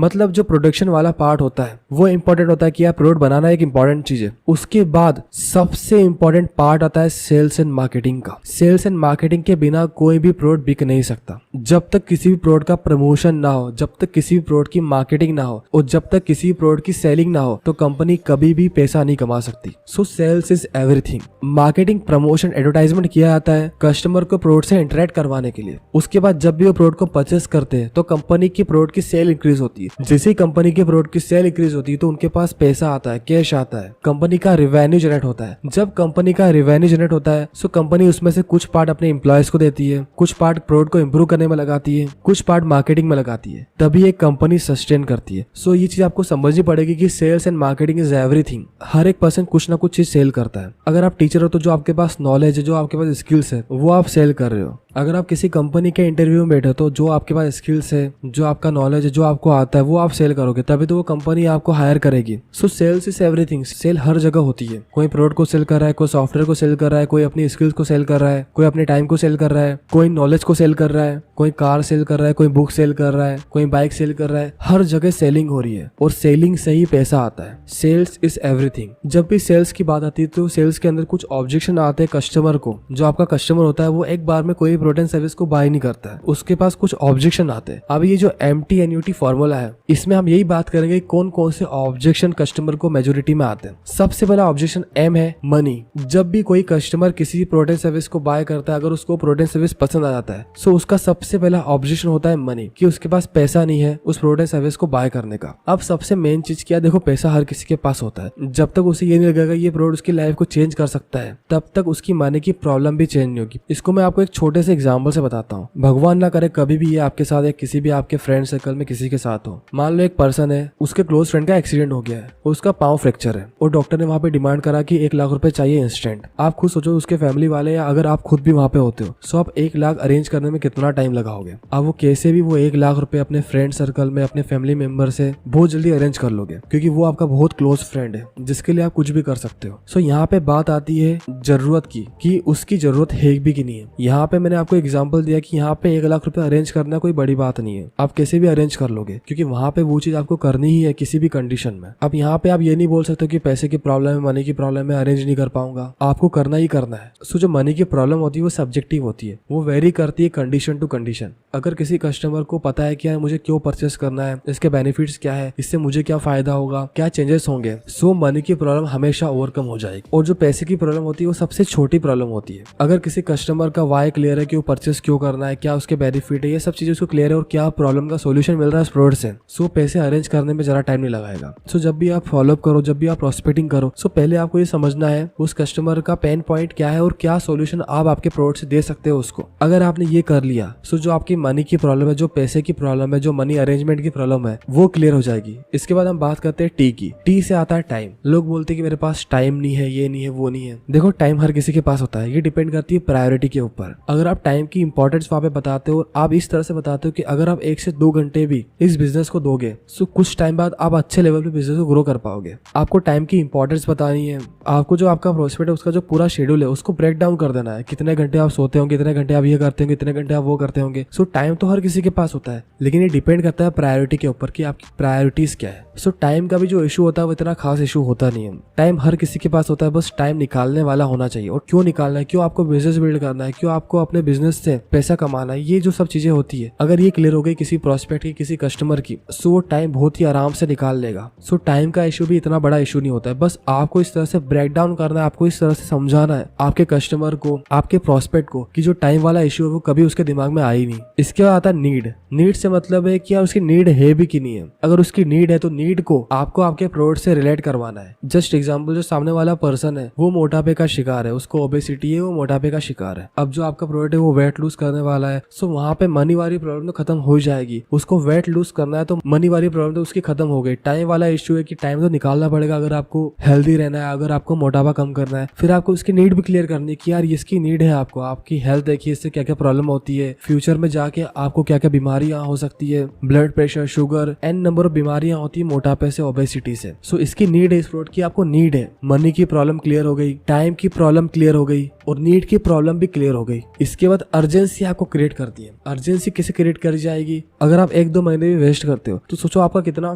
Speaker 1: मतलब जो प्रोडक्शन वाला पार्ट होता है वो इंपॉर्टेंट होता है कि यार प्रोडक्ट बनाना एक इंपॉर्टेंट चीज है। उसके बाद सबसे इंपॉर्टेंट पार्ट आता है सेल्स एंड मार्केटिंग का। सेल्स एंड मार्केटिंग के बिना कोई भी प्रोडक्ट बिक नहीं सकता। जब तक किसी भी प्रोडक्ट का प्रमोशन ना हो, जब तक किसी भी प्रोडक्ट की मार्केटिंग ना हो और जब तक किसी भी प्रोडक्ट की सेलिंग ना हो, तो कंपनी कभी भी पैसा नहीं कमा सकती। So sales is everything. Marketing, promotion, advertisement किया जाता है कस्टमर को प्रोडक्ट से इंटरेक्ट करवाने के लिए। उसके बाद जब भी वो प्रोडक्ट को परचेस करते हैं तो कंपनी की प्रोडक्ट की सेल इंक्रीज होती है। जैसे ही कंपनी के प्रोडक्ट की सेल इंक्रीज होती है तो उनके पास पैसा आता है, कैश आता है, कंपनी का रेवेन्यू जनरेट होता है। जब कंपनी का रेवेन्यू जनरेट होता है तो कंपनी उसमें से कुछ पार्ट अपने एम्प्लॉयज को देती है, कुछ पार्ट प्रोडक्ट को इंप्रूव करने में लगाती है, कुछ पार्ट मार्केटिंग में लगाती है, तभी एक कंपनी सस्टेन करती है। सो ये चीज आपको समझनी पड़ेगी कि sales and marketing is everything. हर एक पर्सन कुछ ना कुछ चीज सेल करता है। अगर आप टीचर हो तो जो आपके पास नॉलेज है, जो आपके पास स्किल्स है, वो आप सेल कर रहे हो। अगर आप किसी कंपनी के इंटरव्यू में बैठे हो तो जो आपके पास स्किल्स है, जो आपका नॉलेज है, जो आपको आता है, वो आप सेल करोगे, तभी तो वो कंपनी आपको हायर करेगी। So sales is everything. Sale हर जगह होती है। कोई प्रोडक्ट को सेल कर रहा है, कोई सॉफ्टवेयर को सेल कर रहा है, कोई अपनी स्किल्स को सेल कर रहा है, कोई अपने टाइम को सेल कर रहा है, कोई नॉलेज को सेल कर रहा है, कोई कार सेल कर रहा है, कोई बुक सेल कर रहा है, कोई बाइक सेल कर रहा है। हर जगह सेलिंग हो रही है और सेलिंग से ही पैसा आता है। Sales is everything. जब भी सेल्स की बात आती है तो सेल्स के अंदर कुछ ऑब्जेक्शन आते हैं कस्टमर को। जो आपका कस्टमर होता है वो एक बार में कोई प्रोडक्ट एंड सर्विस को बाय नहीं करता है, उसके पास कुछ ऑब्जेक्शन आते हैं। अब ये जो MT&UT फॉर्मूला है, इसमें हम यही बात करेंगे कौन कौन से ऑब्जेक्शन कस्टमर को मेजोरिटी में आते हैं। सबसे पहला ऑब्जेक्शन M है, मनी। जब भी कोई कस्टमर किसी प्रोडक्ट एंड सर्विस को बाय करता है, अगर उसको प्रोडक्ट एंड सर्विस पसंद आ जाता है तो उसका सबसे पहला ऑब्जेक्शन होता है मनी, कि उसके पास पैसा नहीं है उस प्रोडक्ट एंड सर्विस को बाय करने का। अब सबसे मेन चीज क्या, देखो पैसा हर किसी के पास होता है। जब तक उसे ये नहीं लगेगा ये प्रोडक्ट उसकी लाइफ को चेंज कर सकता है, तब तक उसकी मनी की प्रॉब्लम भी चेंज नहीं होगी। इसको मैं आपको एक छोटे से एग्जाम्पल से बताता हूँ। भगवान ना करे कभी भी ये आपके साथ या किसी भी आपके फ्रेंड सर्कल में किसी के साथ हो। मान लो एक पर्सन है, उसके क्लोज फ्रेंड का एक्सीडेंट हो गया है, उसका पांव फ्रैक्चर है और डॉक्टर ने वहां पे डिमांड करा कि 1 लाख रुपए चाहिए इंस्टेंट। आप खुद सोचो, उसके फैमिली वाले या अगर आप खुद भी वहां पे होते हो, सो आप 1 लाख अरेंज करने में कितना टाइम लगाओगे? अब वो कैसे भी वो 1 लाख रुपए अपने फ्रेंड सर्कल में, अपने फैमिली मेंबर से बहुत जल्दी अरेंज कर लोगे, क्योंकि वो आपका बहुत क्लोज फ्रेंड है जिसके लिए आप कुछ भी कर सकते हो। सो यहाँ पे बात आती है जरूरत की, कि उसकी जरूरत है भी कि नहीं है। यहाँ पे मैंने आपको एग्जाम्पल दिया कि यहाँ पे 1 लाख रुपए अरेंज करना कोई बड़ी बात नहीं है, आप कैसे भी अरेंज कर लोगे, क्योंकि वहां पे वो चीज आपको करनी ही है किसी भी कंडीशन में। अब यहाँ पे आप ये नहीं बोल सकते कि पैसे की प्रॉब्लम है, मनी की प्रॉब्लम है, अरेंज नहीं कर पाऊंगा। आपको करना ही करना है। सो जो मनी की प्रॉब्लम होती है वो सब्जेक्टिव होती है, वो वेरी करती है कंडीशन टू कंडीशन। अगर किसी कस्टमर को पता है कि मुझे क्यों परचेस करना है, इसके बेनिफिट्स क्या है, इससे मुझे क्या फायदा होगा, क्या चेंजेस होंगे, सो मनी की प्रॉब्लम हमेशा ओवरकम हो जाएगी। और जो पैसे की प्रॉब्लम होती है वो सबसे छोटी प्रॉब्लम होती है। अगर किसी कस्टमर का वाई क्लियर है कि वो परचेस क्यों करना है, क्या उसके बेनिफिट है, ये सब चीजें उसको क्लियर है और क्या प्रॉब्लम का सोल्यूशन मिल रहा है उस प्रोडक्ट से, सो पैसे अरेंज करने में जरा टाइम नहीं लगाएगा। सो जब भी आप फॉलोअप करो, जब भी आप प्रोस्पेक्टिंग करो, सो पहले आपको ये समझना है उस कस्टमर का पेन पॉइंट क्या है और क्या सोल्यूशन आप आपके प्रोडक्ट से दे सकते हो उसको। अगर आपने ये कर लिया, सो जो आपकी मनी की प्रॉब्लम है, जो पैसे की प्रॉब्लम है, जो मनी अरेंजमेंट की प्रॉब्लम है, वो क्लियर हो जाएगी। इसके बाद हम बात करते हैं टी की। टी से आता है टाइम। लोग बोलते हैं कि मेरे पास टाइम नहीं है, ये नहीं है, वो नहीं है। देखो टाइम हर किसी के पास होता है, ये डिपेंड करती है प्रायोरिटी के ऊपर। अगर आप टाइम की इंपॉर्टेंस वहां पे बताते हो, आप इस तरह से बताते हो कि अगर आप 1 से 2 घंटे भी इस बिजनेस को दोगे, सो कुछ टाइम बाद आप अच्छे लेवल पे बिजनेस को ग्रो कर पाओगे। आपको टाइम की इंपॉर्टेंस बतानी है। आपको जो आपका प्रोस्पेक्ट है उसका जो पूरा शेड्यूल है उसको ब्रेक डाउन कर देना है। कितने घंटे आप सोते होंगे, कितने घंटे आप ये करते होंगे, कितने घंटे आप वो करते होंगे। सो टाइम तो हर किसी के पास होता है, लेकिन ये डिपेंड करता है प्रायोरिटी के ऊपर कि आपकी प्रायोरिटीज क्या है। सो टाइम का भी जो इशू होता है वो इतना खास इशू होता नहीं है। टाइम हर किसी के पास होता है, बस टाइम निकालने वाला होना चाहिए। और क्यों निकालना है, क्यों आपको बिजनेस बिल्ड करना है, क्यों आपको अपने बिजनेस से पैसा कमाना है, ये जो सब चीजें होती है, अगर ये क्लियर हो गई किसी प्रोस्पेक्ट की, किसी कस्टमर की, सो वो टाइम बहुत ही आराम से निकाल लेगा। सो टाइम का इशू भी इतना बड़ा इशू नहीं होता है। बस आपको इस तरह से ब्रेक डाउन करना है, आपको इस तरह से समझाना है आपके कस्टमर को, आपके प्रोस्पेक्ट को, कि जो टाइम वाला इशू है वो कभी उसके दिमाग में आई नहीं। इसके बाद आता है नीड। नीड से मतलब है कि यार उसकी नीड है भी कि नहीं है। अगर उसकी नीड है तो नीड नीड को आपको आपके प्रोडक्ट से रिलेट करवाना है। जस्ट एग्जांपल, जो सामने वाला पर्सन है वो मोटापे का शिकार है, उसको ओबेसिटी है, वो मोटापे का शिकार है। अब जो आपका प्रोडक्ट है वो वेट लूज करने वाला है, सो वहाँ पे मनी वाली प्रॉब्लम तो खत्म हो जाएगी। उसको वेट लूज करना है तो मनी वाली प्रॉब्लम तो उसकी खत्म हो गई। टाइम वाला इश्यू है कि टाइम तो निकालना पड़ेगा अगर आपको हेल्दी रहना है, अगर आपको मोटापा कम करना है। फिर आपको उसकी नीड भी क्लियर करनी है कि यार इसकी नीड है, आपको आपकी हेल्थ देखिए, इससे क्या क्या प्रॉब्लम होती है, फ्यूचर में जाके आपको क्या क्या बीमारियां हो सकती है, blood pressure, sugar, an number of बीमारियां होती है मोटापे से, ओबेसिटी से। सो इसकी नीड है, इस प्रोडक्ट की आपको नीड है। मनी की प्रॉब्लम क्लियर हो गई, टाइम की प्रॉब्लम क्लियर हो गई और नीड की प्रॉब्लम भी क्लियर हो गई। इसके बाद अर्जेंसी आपको क्रिएट करती है। अर्जेंसी कैसे क्रिएट करी जाएगी? अगर आप 1-2 महीने भी वेस्ट करते हो तो सोचो आपका कितना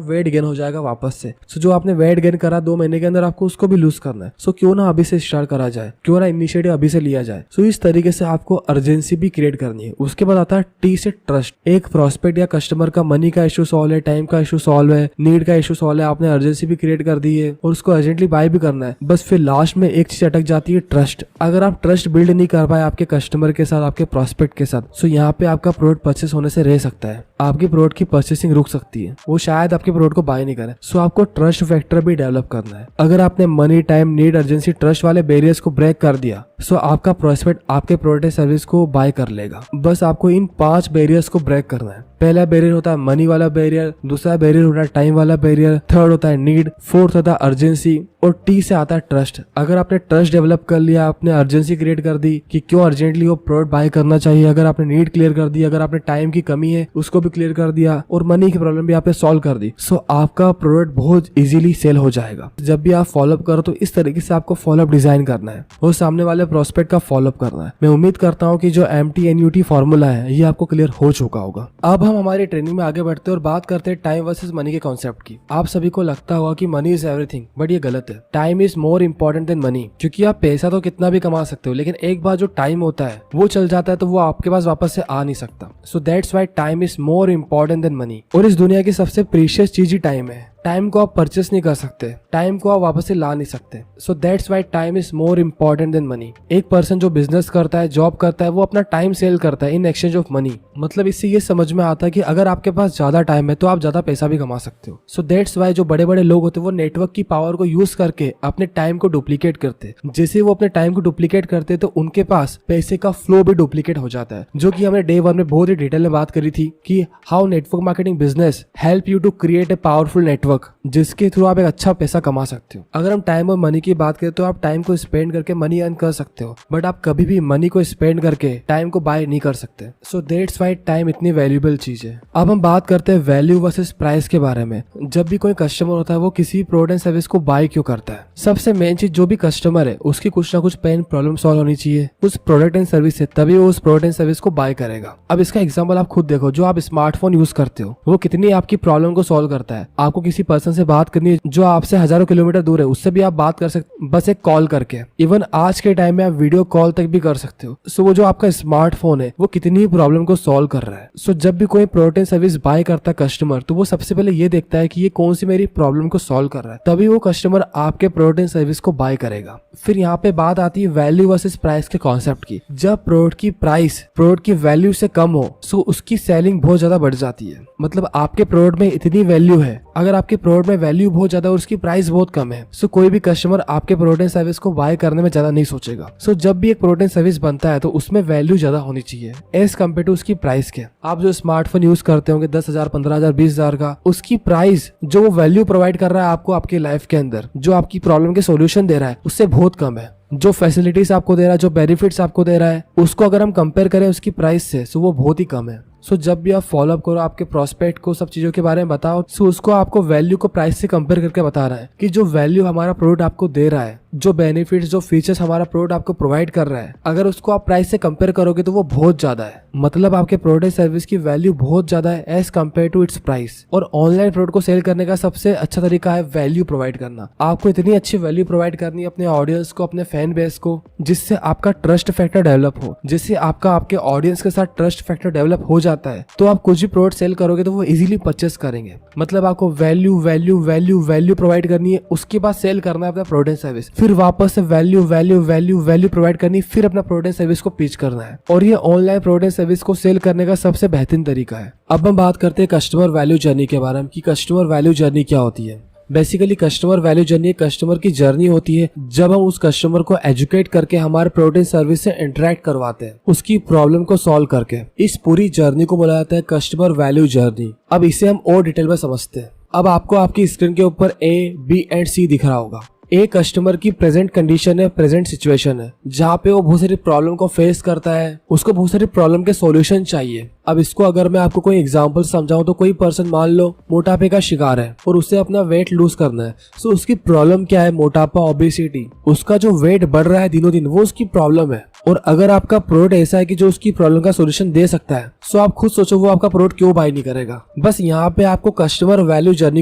Speaker 1: वेट गेन हो जाएगा वापस से। सो जो आपने वेट गेन करा 2 महीने के अंदर, आपको उसको भी लूज करना है। सो क्यों ना अभी से स्टार्ट करा जाए, क्यों ना इनिशिएटिव अभी से लिया जाए। सो इस तरीके से आपको अर्जेंसी भी क्रिएट करनी है। उसके बाद आता है टी से ट्रस्ट। एक प्रोस्पेक्ट या कस्टमर का मनी का इशू सॉल्व है, टाइम का इशू सॉल्व है, नीड का इशू सॉल्व है, आपने अर्जेंसी भी क्रिएट कर दी है और उसको अर्जेंटली बाय भी करना है। बस फिर लास्ट में एक चीज अटक जाती है, ट्रस्ट। अगर आप ट्रस्ट बिल्ड नहीं कर पाए आपके कस्टमर के साथ, आपके प्रोस्पेक्ट के साथ, सो यहाँ पे आपका प्रोडक्ट परचेस होने से रह सकता है, आपकी प्रोडक्ट की परचेसिंग रुक सकती है, वो शायद आपके प्रोडक्ट को बाय नहीं करे। सो आपको ट्रस्ट फैक्टर भी डेवलप करना है। अगर आपने money, time, need, urgency, trust वाले बैरियर्स को ब्रेक कर दिया, सो आपका प्रोस्पेक्ट आपके प्रोडक्ट सर्विस को बाय कर लेगा। बस आपको इन 5 बैरियर्स को ब्रेक करना है। पहला बैरियर होता है मनी वाला बैरियर, दूसरा बैरियर होता है टाइम वाला बैरियर, थर्ड होता है नीड, फोर्थ होता है अर्जेंसी और टी से आता है ट्रस्ट। अगर आपने ट्रस्ट डेवलप कर लिया, आपने अर्जेंसी क्रिएट कर दी कि क्यों अर्जेंटली वो प्रोडक्ट बाय करना चाहिए, अगर आपने नीड क्लियर कर दी, अगर आपने टाइम की कमी है उसको भी क्लियर कर दिया और मनी की प्रॉब्लम भी आपने सॉल्व कर दी, सो आपका प्रोडक्ट बहुत इजीली सेल हो जाएगा। जब भी आप फॉलोअप करो तो इस तरीके से आपको फॉलोअप डिजाइन करना है और सामने वाले प्रोस्पेक्ट का फॉलोअप करना है। मैं उम्मीद करता हूँ कि जो MTNUT फॉर्मूला है ये आपको क्लियर हो चुका होगा। अब हम हमारी ट्रेनिंग में आगे बढ़ते हैं और बात करते हैं टाइम वर्सेस मनी के कॉन्सेप्ट की। आप सभी को लगता होगा कि मनी इज एवरीथिंग, बट ये गलत है। Time is more important than money, क्योंकि आप पैसा तो कितना भी कमा सकते हो, लेकिन एक बार जो टाइम होता है वो चल जाता है तो वो आपके पास वापस से आ नहीं सकता। So that's why time is more important than money. और इस दुनिया की सबसे प्रीशियस चीज ही टाइम है। टाइम को आप परचेस नहीं कर सकते, टाइम को आप वापस से ला नहीं सकते। So that's why time is more important than money. एक पर्सन जो बिजनेस करता है, जॉब करता है, वो अपना टाइम सेल करता है इन एक्सचेंज ऑफ मनी। मतलब इससे ये समझ में आता है कि अगर आपके पास ज्यादा टाइम है तो आप ज्यादा पैसा भी कमा सकते हो। सो दैट्स व्हाई जो बड़े बड़े लोग होते हैं वो नेटवर्क की पावर को यूज करके अपने टाइम को डुप्लीकेट करते। जैसे वो अपने टाइम को डुप्लीकेट करते तो उनके पास पैसे का फ्लो भी डुप्लीकेट हो जाता है, जो कि हमने डे 1 में बहुत ही डिटेल में बात करी थी कि how network marketing business help you to create a powerful network, जिसके थ्रू आप एक अच्छा पैसा कमा सकते हो। अगर हम टाइम और मनी की बात करें तो आप टाइम को स्पेंड करके मनी अर्न कर सकते हो, बट आप कभी भी मनी को स्पेंड करके टाइम को बाय नहीं कर सकते। सो दैट्स व्हाई टाइम इतनी वैल्यूएबल चीज है। अब हम बात करते हैं वैल्यू वर्सेस प्राइस के बारे में। जब भी कोई कस्टमर होता है वो किसी प्रोडक्ट एंड सर्विस को बाय क्यों करता है? सबसे मेन चीज, जो भी कस्टमर है उसकी कुछ ना कुछ पेन प्रॉब्लम सॉल्व होनी चाहिए उस प्रोडक्ट एंड सर्विस से, तभी वो उस प्रोडक्ट एंड सर्विस को बाय करेगा। अब इसका एग्जाम्पल आप खुद देखो, जो आप स्मार्टफोन यूज करते हो वो कितनी आपकी प्रॉब्लम को सॉल्व करता है। आपको किसी पर्सन से बात करनी है जो आपसे हजारों किलोमीटर दूर है, उससे भी आप बात कर सकते बस एक कॉल करके। इवन आज के टाइम में आप वीडियो कॉल तक भी कर सकते हो। सो वो जो आपका स्मार्टफोन है वो कितनी प्रॉब्लम को सॉल्व कर रहा है। सो जब भी कोई प्रोडक्ट एंड सर्विस बाय करता है कस्टमर, तो वो सबसे पहले ये देखता है कि ये कौन सी मेरी प्रॉब्लम को सॉल्व कर रहा है, तभी वो कस्टमर आपके प्रोडक्ट एंड सर्विस को बाय करेगा। फिर यहाँ पे बात आती है वैल्यू वर्सेस प्राइस के कॉन्सेप्ट की। जब प्रोडक्ट की प्राइस प्रोडक्ट की वैल्यू से कम हो, सो उसकी सेलिंग बहुत ज्यादा बढ़ जाती है। मतलब आपके प्रोडक्ट में इतनी वैल्यू है, अगर आपके प्रोडक्ट में वैल्यू बहुत ज्यादा और उसकी प्राइस बहुत कम है, सो कोई भी कस्टमर आपके प्रोडक्ट एंड सर्विस को बाय करने में ज्यादा नहीं सोचेगा। सो जब भी एक प्रोडक्ट एंड सर्विस बनता है तो उसमें वैल्यू ज्यादा होनी चाहिए एज कम्पेयर टू उसकी प्राइस के। आप जो स्मार्टफोन यूज करते होंगे 10,000, 15,000, 20,000 का, उसकी प्राइस जो वो वैल्यू प्रोवाइड कर रहा है आपको आपकी लाइफ के अंदर, जो आपकी प्रॉब्लम के सोल्यूशन दे रहा है, उससे बहुत कम है। जो फैसिलिटीज आपको दे रहा है, जो बेनिफिट्स आपको दे रहा है, उसको अगर हम कंपेयर करें उसकी प्राइस से, सो वो बहुत ही कम है। सो जब भी आप फॉलोअप करो, आपके प्रोस्पेक्ट को सब चीजों के बारे में बताओ, सो उसको आपको वैल्यू को प्राइस से कंपेयर करके बता रहा है कि जो वैल्यू हमारा प्रोडक्ट आपको दे रहा है, जो बेनिफिट्स, जो फीचर्स हमारा प्रोडक्ट आपको प्रोवाइड कर रहा है, अगर उसको आप प्राइस से कंपेयर करोगे तो वो बहुत ज्यादा है। मतलब आपके प्रोडक्ट सर्विस की वैल्यू बहुत ज्यादा है as compare to its price. और ऑनलाइन प्रोडक्ट को सेल करने का सबसे अच्छा तरीका है वैल्यू प्रोवाइड करना। आपको इतनी अच्छी वैल्यू प्रोवाइड करनी है अपने ऑडियंस को, अपने फैन बेस को, जिससे आपका ट्रस्ट फैक्टर डेवलप हो, जिससे आपका आपके ऑडियंस के साथ ट्रस्ट फैक्टर डेवलप हो जाता जाता है तो आप कुछ भी प्रोडक्ट सेल करोगे तो वो इजीली परचेस करेंगे। मतलब आपको value value value value provide करनी है, उसके बाद सेल करना है अपना प्रोडक्ट एंड सर्विस, फिर वापस से value value value value provide करनी, फिर अपना प्रोडक्ट एंड सर्विस को पिच करना है। और ये ऑनलाइन प्रोडक्ट एंड सर्विस को सेल करने का सबसे बेहतरीन तरीका है। अब हम बात करते हैं कस्टमर वैल्यू जर्नी के बारे में कि कस्टमर वैल्यू जर्नी क्या होती है। बेसिकली कस्टमर वैल्यू जर्नी एक कस्टमर की जर्नी होती है जब हम उस कस्टमर को एजुकेट करके हमारे प्रोडक्ट एंड सर्विस से इंटरेक्ट करवाते हैं, उसकी प्रॉब्लम को सॉल्व करके। इस पूरी जर्नी को बोला जाता है कस्टमर वैल्यू जर्नी। अब इसे हम और डिटेल में समझते हैं। अब आपको आपकी स्क्रीन के ऊपर ए, बी एंड सी दिख रहा होगा। एक कस्टमर की प्रेजेंट कंडीशन है, प्रेजेंट सिचुएशन है, जहाँ पे वो बहुत सारी प्रॉब्लम को फेस करता है, उसको बहुत सारी प्रॉब्लम के सॉल्यूशन चाहिए। अब इसको अगर मैं आपको कोई एग्जांपल समझाऊं तो कोई पर्सन मान लो मोटापे का शिकार है और उसे अपना वेट लूज करना है। सो उसकी प्रॉब्लम क्या है? मोटापा, ओबेसिटी। उसका जो वेट बढ़ रहा है दिनों दिन, वो उसकी प्रॉब्लम है। और अगर आपका प्रोडक्ट ऐसा है कि जो उसकी प्रॉब्लम का सोल्यूशन दे सकता है, सो आप खुद सोचो वो आपका प्रोडक्ट क्यों बाय नहीं करेगा। बस यहाँ पे आपको कस्टमर वैल्यू जर्नी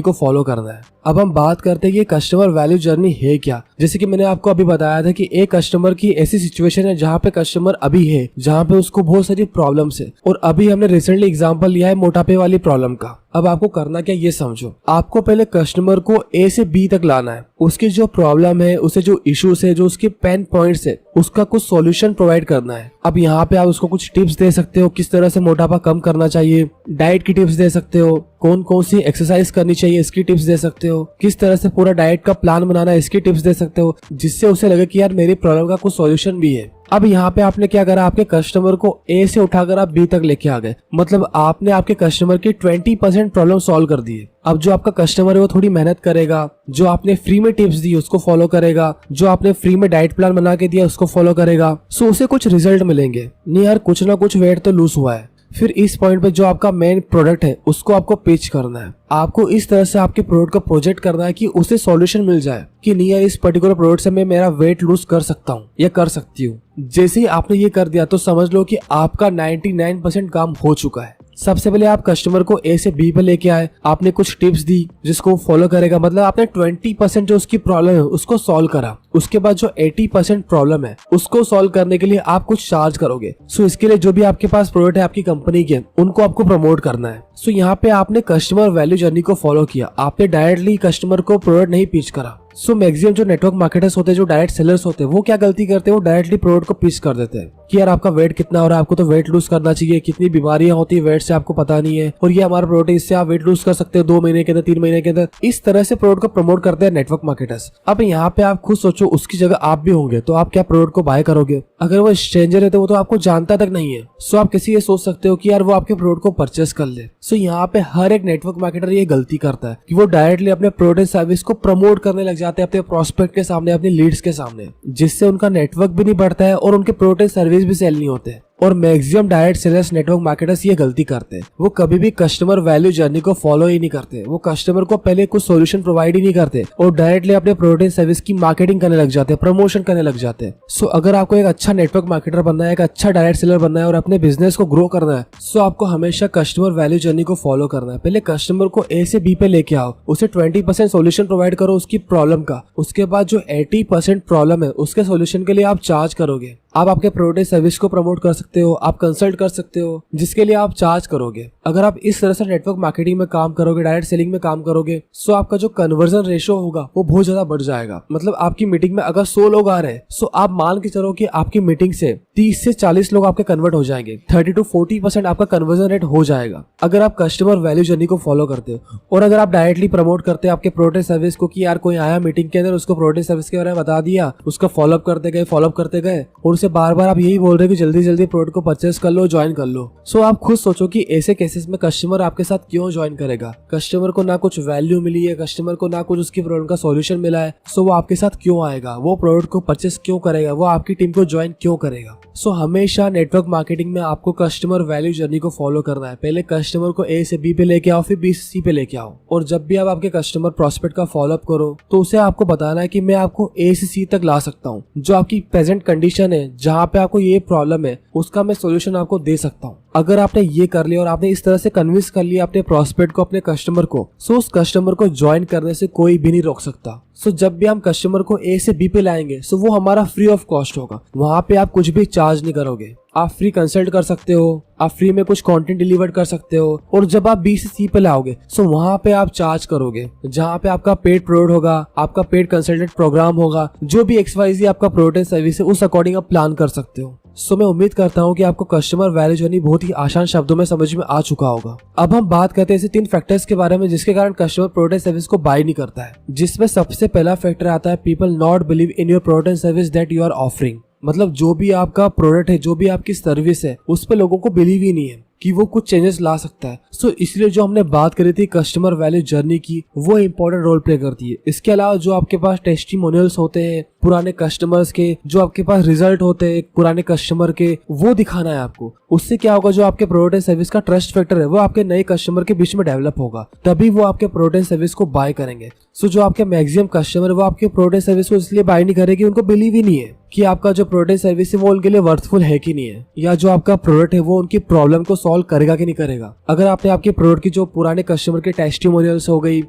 Speaker 1: को फॉलो करना है। अब हम बात करते हैं कि कस्टमर वैल्यू जर्नी है क्या। जैसे कि मैंने आपको अभी बताया था कि एक कस्टमर की ऐसी सिचुएशन है जहाँ पे कस्टमर अभी है, जहाँ पे उसको बहुत सारी प्रॉब्लम्स है, और अभी हमने रिसेंटली एग्जांपल लिया है मोटापे वाली प्रॉब्लम का। अब आपको करना क्या ये समझो। आपको पहले कस्टमर को ए से बी तक लाना है। उसकी जो प्रॉब्लम है, उसे जो इश्यूज है, जो उसके पेन पॉइंट्स है, उसका कुछ सॉल्यूशन प्रोवाइड करना है। अब यहाँ पे आप उसको कुछ टिप्स दे सकते हो, किस तरह से मोटापा कम करना चाहिए, डाइट की टिप्स दे सकते हो, कौन कौन सी एक्सरसाइज करनी चाहिए इसकी टिप्स दे सकते हो, किस तरह से पूरा डाइट का प्लान बनाना है इसकी टिप्स दे सकते हो, जिससे उसे लगे कि यार मेरी प्रॉब्लम का कुछ सॉल्यूशन भी है। अब यहाँ पे आपने क्या करा, आपके कस्टमर को ए से उठाकर आप बी तक लेके आ गए। मतलब आपने आपके कस्टमर की 20% प्रॉब्लम सॉल्व कर दी है। अब जो आपका कस्टमर है वो थोड़ी मेहनत करेगा, जो आपने फ्री में टिप्स दी उसको फॉलो करेगा, जो आपने फ्री में डाइट प्लान बना के दिया उसको फॉलो करेगा। सो उसे कुछ रिजल्ट मिलेंगे। नहीं यार, कुछ ना कुछ वेट तो लूज हुआ है। फिर इस पॉइंट पे जो आपका मेन प्रोडक्ट है उसको आपको पिच करना है। आपको इस तरह से आपके प्रोडक्ट को प्रोजेक्ट करना है कि उसे सॉल्यूशन मिल जाए कि नहीं यार, इस पर्टिकुलर प्रोडक्ट से मैं मेरा वेट लूज कर सकता हूँ या कर सकती हूँ। जैसे ही आपने ये कर दिया तो समझ लो कि आपका 99% काम हो चुका है। सबसे पहले आप कस्टमर को ए से बी पे लेके आए, आपने कुछ टिप्स दी जिसको वो फॉलो करेगा। मतलब आपने 20% जो उसकी प्रॉब्लम है उसको सॉल्व करा। उसके बाद जो 80% प्रॉब्लम है उसको सॉल्व करने के लिए आप कुछ चार्ज करोगे। सो इसके लिए जो भी आपके पास प्रोडक्ट है आपकी कंपनी के, उनको आपको प्रमोट करना है। सो यहाँ पे आपने कस्टमर वैल्यू जर्नी को फॉलो किया। आपने डायरेक्टली कस्टमर को प्रोडक्ट नहीं पिच करा। सो मैक्सिमम जो नेटवर्क मार्केटर्स होते हैं, जो डायरेक्ट सेलर्स होते हैं, वो क्या गलती करते हैं, वो डायरेक्टली प्रोडक्ट को पिच कर देते हैं कि यार आपका वेट कितना हो रहा है, आपको तो वेट लूज करना चाहिए, कितनी बीमारियां होती है वेट से आपको पता नहीं है, और ये हमारा प्रोडक्ट है, इससे आप वेट लूज कर सकते हो 2 महीने के अंदर, 3 महीने के अंदर। इस तरह से प्रोडक्ट को प्रमोट करते हैं नेटवर्क मार्केटर्स। अब यहाँ पे आप खुद सोचो, उसकी जगह आप भी होंगे तो आप क्या प्रोडक्ट को बाय करोगे? अगर वो स्ट्रेंजर है तो वो तो आपको जानता तक नहीं है। सो आप किसी ये सोच सकते हो कि यार वो आपके प्रोडक्ट को परचेस कर ले। सो यहाँ पे हर एक नेटवर्क मार्केटर ये गलती करता है कि वो डायरेक्टली अपने प्रोडक्ट सर्विस को प्रमोट करने लग जाते हैं अपने प्रोस्पेक्ट के सामने, अपने लीड्स के सामने, जिससे उनका नेटवर्क भी नहीं बढ़ता है और उनके प्रोडक्ट सर्विस भी सेल नहीं होते। और maximum direct sellers, network marketers ये गलती करते हैं। वो कभी भी कस्टमर वैल्यू जर्नी को फॉलो ही नहीं करते। वो कस्टमर को पहले कुछ सॉल्यूशन प्रोवाइड ही नहीं करते और डायरेक्टली अपने प्रोडक्ट सर्विस की मार्केटिंग करने लग जाते हैं, प्रमोशन करने लग जाते हैं। सो अगर आपको एक अच्छा नेटवर्क मार्केटर बनना है, एक अच्छा डायरेक्ट सेलर बनना है और अपने बिजनेस को ग्रो करना है, सो आपको हमेशा कस्टमर वैल्यू जर्नी को फॉलो करना है। पहले कस्टमर को ए से बी पे लेके आओ, उसे 20% सॉल्यूशन प्रोवाइड करो उसकी प्रॉब्लम का। उसके बाद जो 80% प्रॉब्लम है उसके सॉल्यूशन के लिए आप चार्ज करोगे। आप आपके प्रोडक्ट सर्विस को प्रमोट कर सकते हो, आप कंसल्ट कर सकते हो, जिसके लिए आप चार्ज करोगे। अगर आप इस तरह से नेटवर्क मार्केटिंग में काम करोगे, डायरेक्ट सेलिंग में काम करोगे, सो आपका जो कन्वर्जन रेशियो होगा वो बहुत ज्यादा बढ़ जाएगा। मतलब आपकी मीटिंग में अगर 100 लोग आ रहे हैं, सो आप मान के चलो कि आपकी मीटिंग से 30 से 40 लोग आपके कन्वर्ट हो जाएंगे। 30 to 40% आपका कन्वर्जन रेट हो जाएगा अगर आप कस्टमर वैल्यू जर्नी को फॉलो करते हो। और अगर आप डायरेक्टली प्रमोट करते हैं आपके प्रोडक्ट सर्विस को कि यार कोई आया मीटिंग के अंदर, उसको प्रोडक्ट सर्विस के बारे में बता दिया, उसका फॉलोअप करते गए और उसे बार बार आप यही बोल रहे हो कि जल्दी जल्दी प्रोडक्ट को परचेस कर लो, ज्वाइन कर लो। सो आप खुद सोचो कि ऐसे केसेस में कस्टमर आपके साथ क्यों ज्वाइन करेगा? कस्टमर को ना कुछ वैल्यू मिली है, कस्टमर को ना कुछ उसकी प्रॉब्लम का सॉल्यूशन मिला है, सो वो आपके साथ क्यों आएगा? वो प्रोडक्ट को परचेस क्यों करेगा? वो आपकी टीम को ज्वाइन क्यों करेगा? सो हमेशा नेटवर्क मार्केटिंग में आपको कस्टमर वैल्यू जर्नी को फॉलो करना है। पहले कस्टमर को ए से बी पे लेके आओ, फिर बी से सी पे लेके आओ। और जब भी आप आपके कस्टमर प्रोस्पेक्ट का फॉलोअप करो तो उसे आपको बताना है कि मैं आपको ए से सी तक ला सकता हूँ। जो आपकी प्रेजेंट कंडीशन है, जहाँ पे आपको ये प्रॉब्लम है, उसका मैं सोल्यूशन आपको दे सकता हूँ। अगर आपने ये कर लिया और आपने इस इस तरह से कन्विंस कर लिया अपने प्रोस्पेक्ट को, अपने कस्टमर को, सो उस कस्टमर को ज्वाइन करने से कोई भी नहीं रोक सकता। सो जब भी हम कस्टमर को ए से बी पे लाएंगे सो वो हमारा फ्री ऑफ कॉस्ट होगा। वहां पे आप कुछ भी चार्ज नहीं करोगे, आप फ्री कंसल्ट कर सकते हो, आप फ्री में कुछ कंटेंट डिलीवर कर सकते हो। और जब आप बी से सी पे लाओगे सो वहां पे आप चार्ज करोगे, जहां पे आपका पेड प्रोडक्ट होगा, आपका पेड कंसल्टेंट प्रोग्राम होगा, जो भी XYZ आपका प्रोडक्ट एंड सर्विस है उस अकॉर्डिंग आप प्लान कर सकते हो। सो मैं उम्मीद करता हूँ कि आपको कस्टमर वैल्यू जर्नी बहुत ही आसान शब्दों में समझ में आ चुका होगा। अब हम बात करते हैं ऐसे 3 फैक्टर्स के बारे में जिसके कारण कस्टमर प्रोडक्ट सर्विस को बाय नहीं करता है, जिसमें सबसे पहला फैक्टर आता है people not believe in your product and service that you are offering. मतलब जो भी आपका प्रोडक्ट है, जो भी आपकी सर्विस है, उस पे लोगों को बिलीव ही नहीं है कि वो कुछ चेंजेस ला सकता है। सो इसलिए जो हमने बात करी थी कस्टमर वैल्यू जर्नी की, वो इंपॉर्टेंट रोल प्ले करती है। इसके अलावा जो आपके पास टेस्टिमोनियल्स होते हैं पुराने कस्टमर्स के, जो आपके पास रिजल्ट होते हैं पुराने कस्टमर के, वो दिखाना है आपको। उससे क्या होगा, जो आपके प्रोडक्ट एंड सर्विस का ट्रस्ट फैक्टर है वो आपके नए कस्टमर के बीच में डेवलप होगा, तभी वो आपके प्रोडक्ट एंड सर्विस को बाय करेंगे। सो जो आपके मैक्सिमम कस्टमर है वो आपके प्रोडक्ट एंड सर्विस को इसलिए बाय नहीं करेगी, उनको बिलीव ही नहीं है कि आपका जो प्रोडक्ट सर्विस है वो उनके लिए वर्थफुल है कि नहीं है, या जो आपका प्रोडक्ट है वो उनकी प्रॉब्लम को सॉल्व करेगा कि नहीं करेगा। अगर आपने आपके प्रोडक्ट की जो पुराने कस्टमर के टेस्टिमोनियल्स हो गई,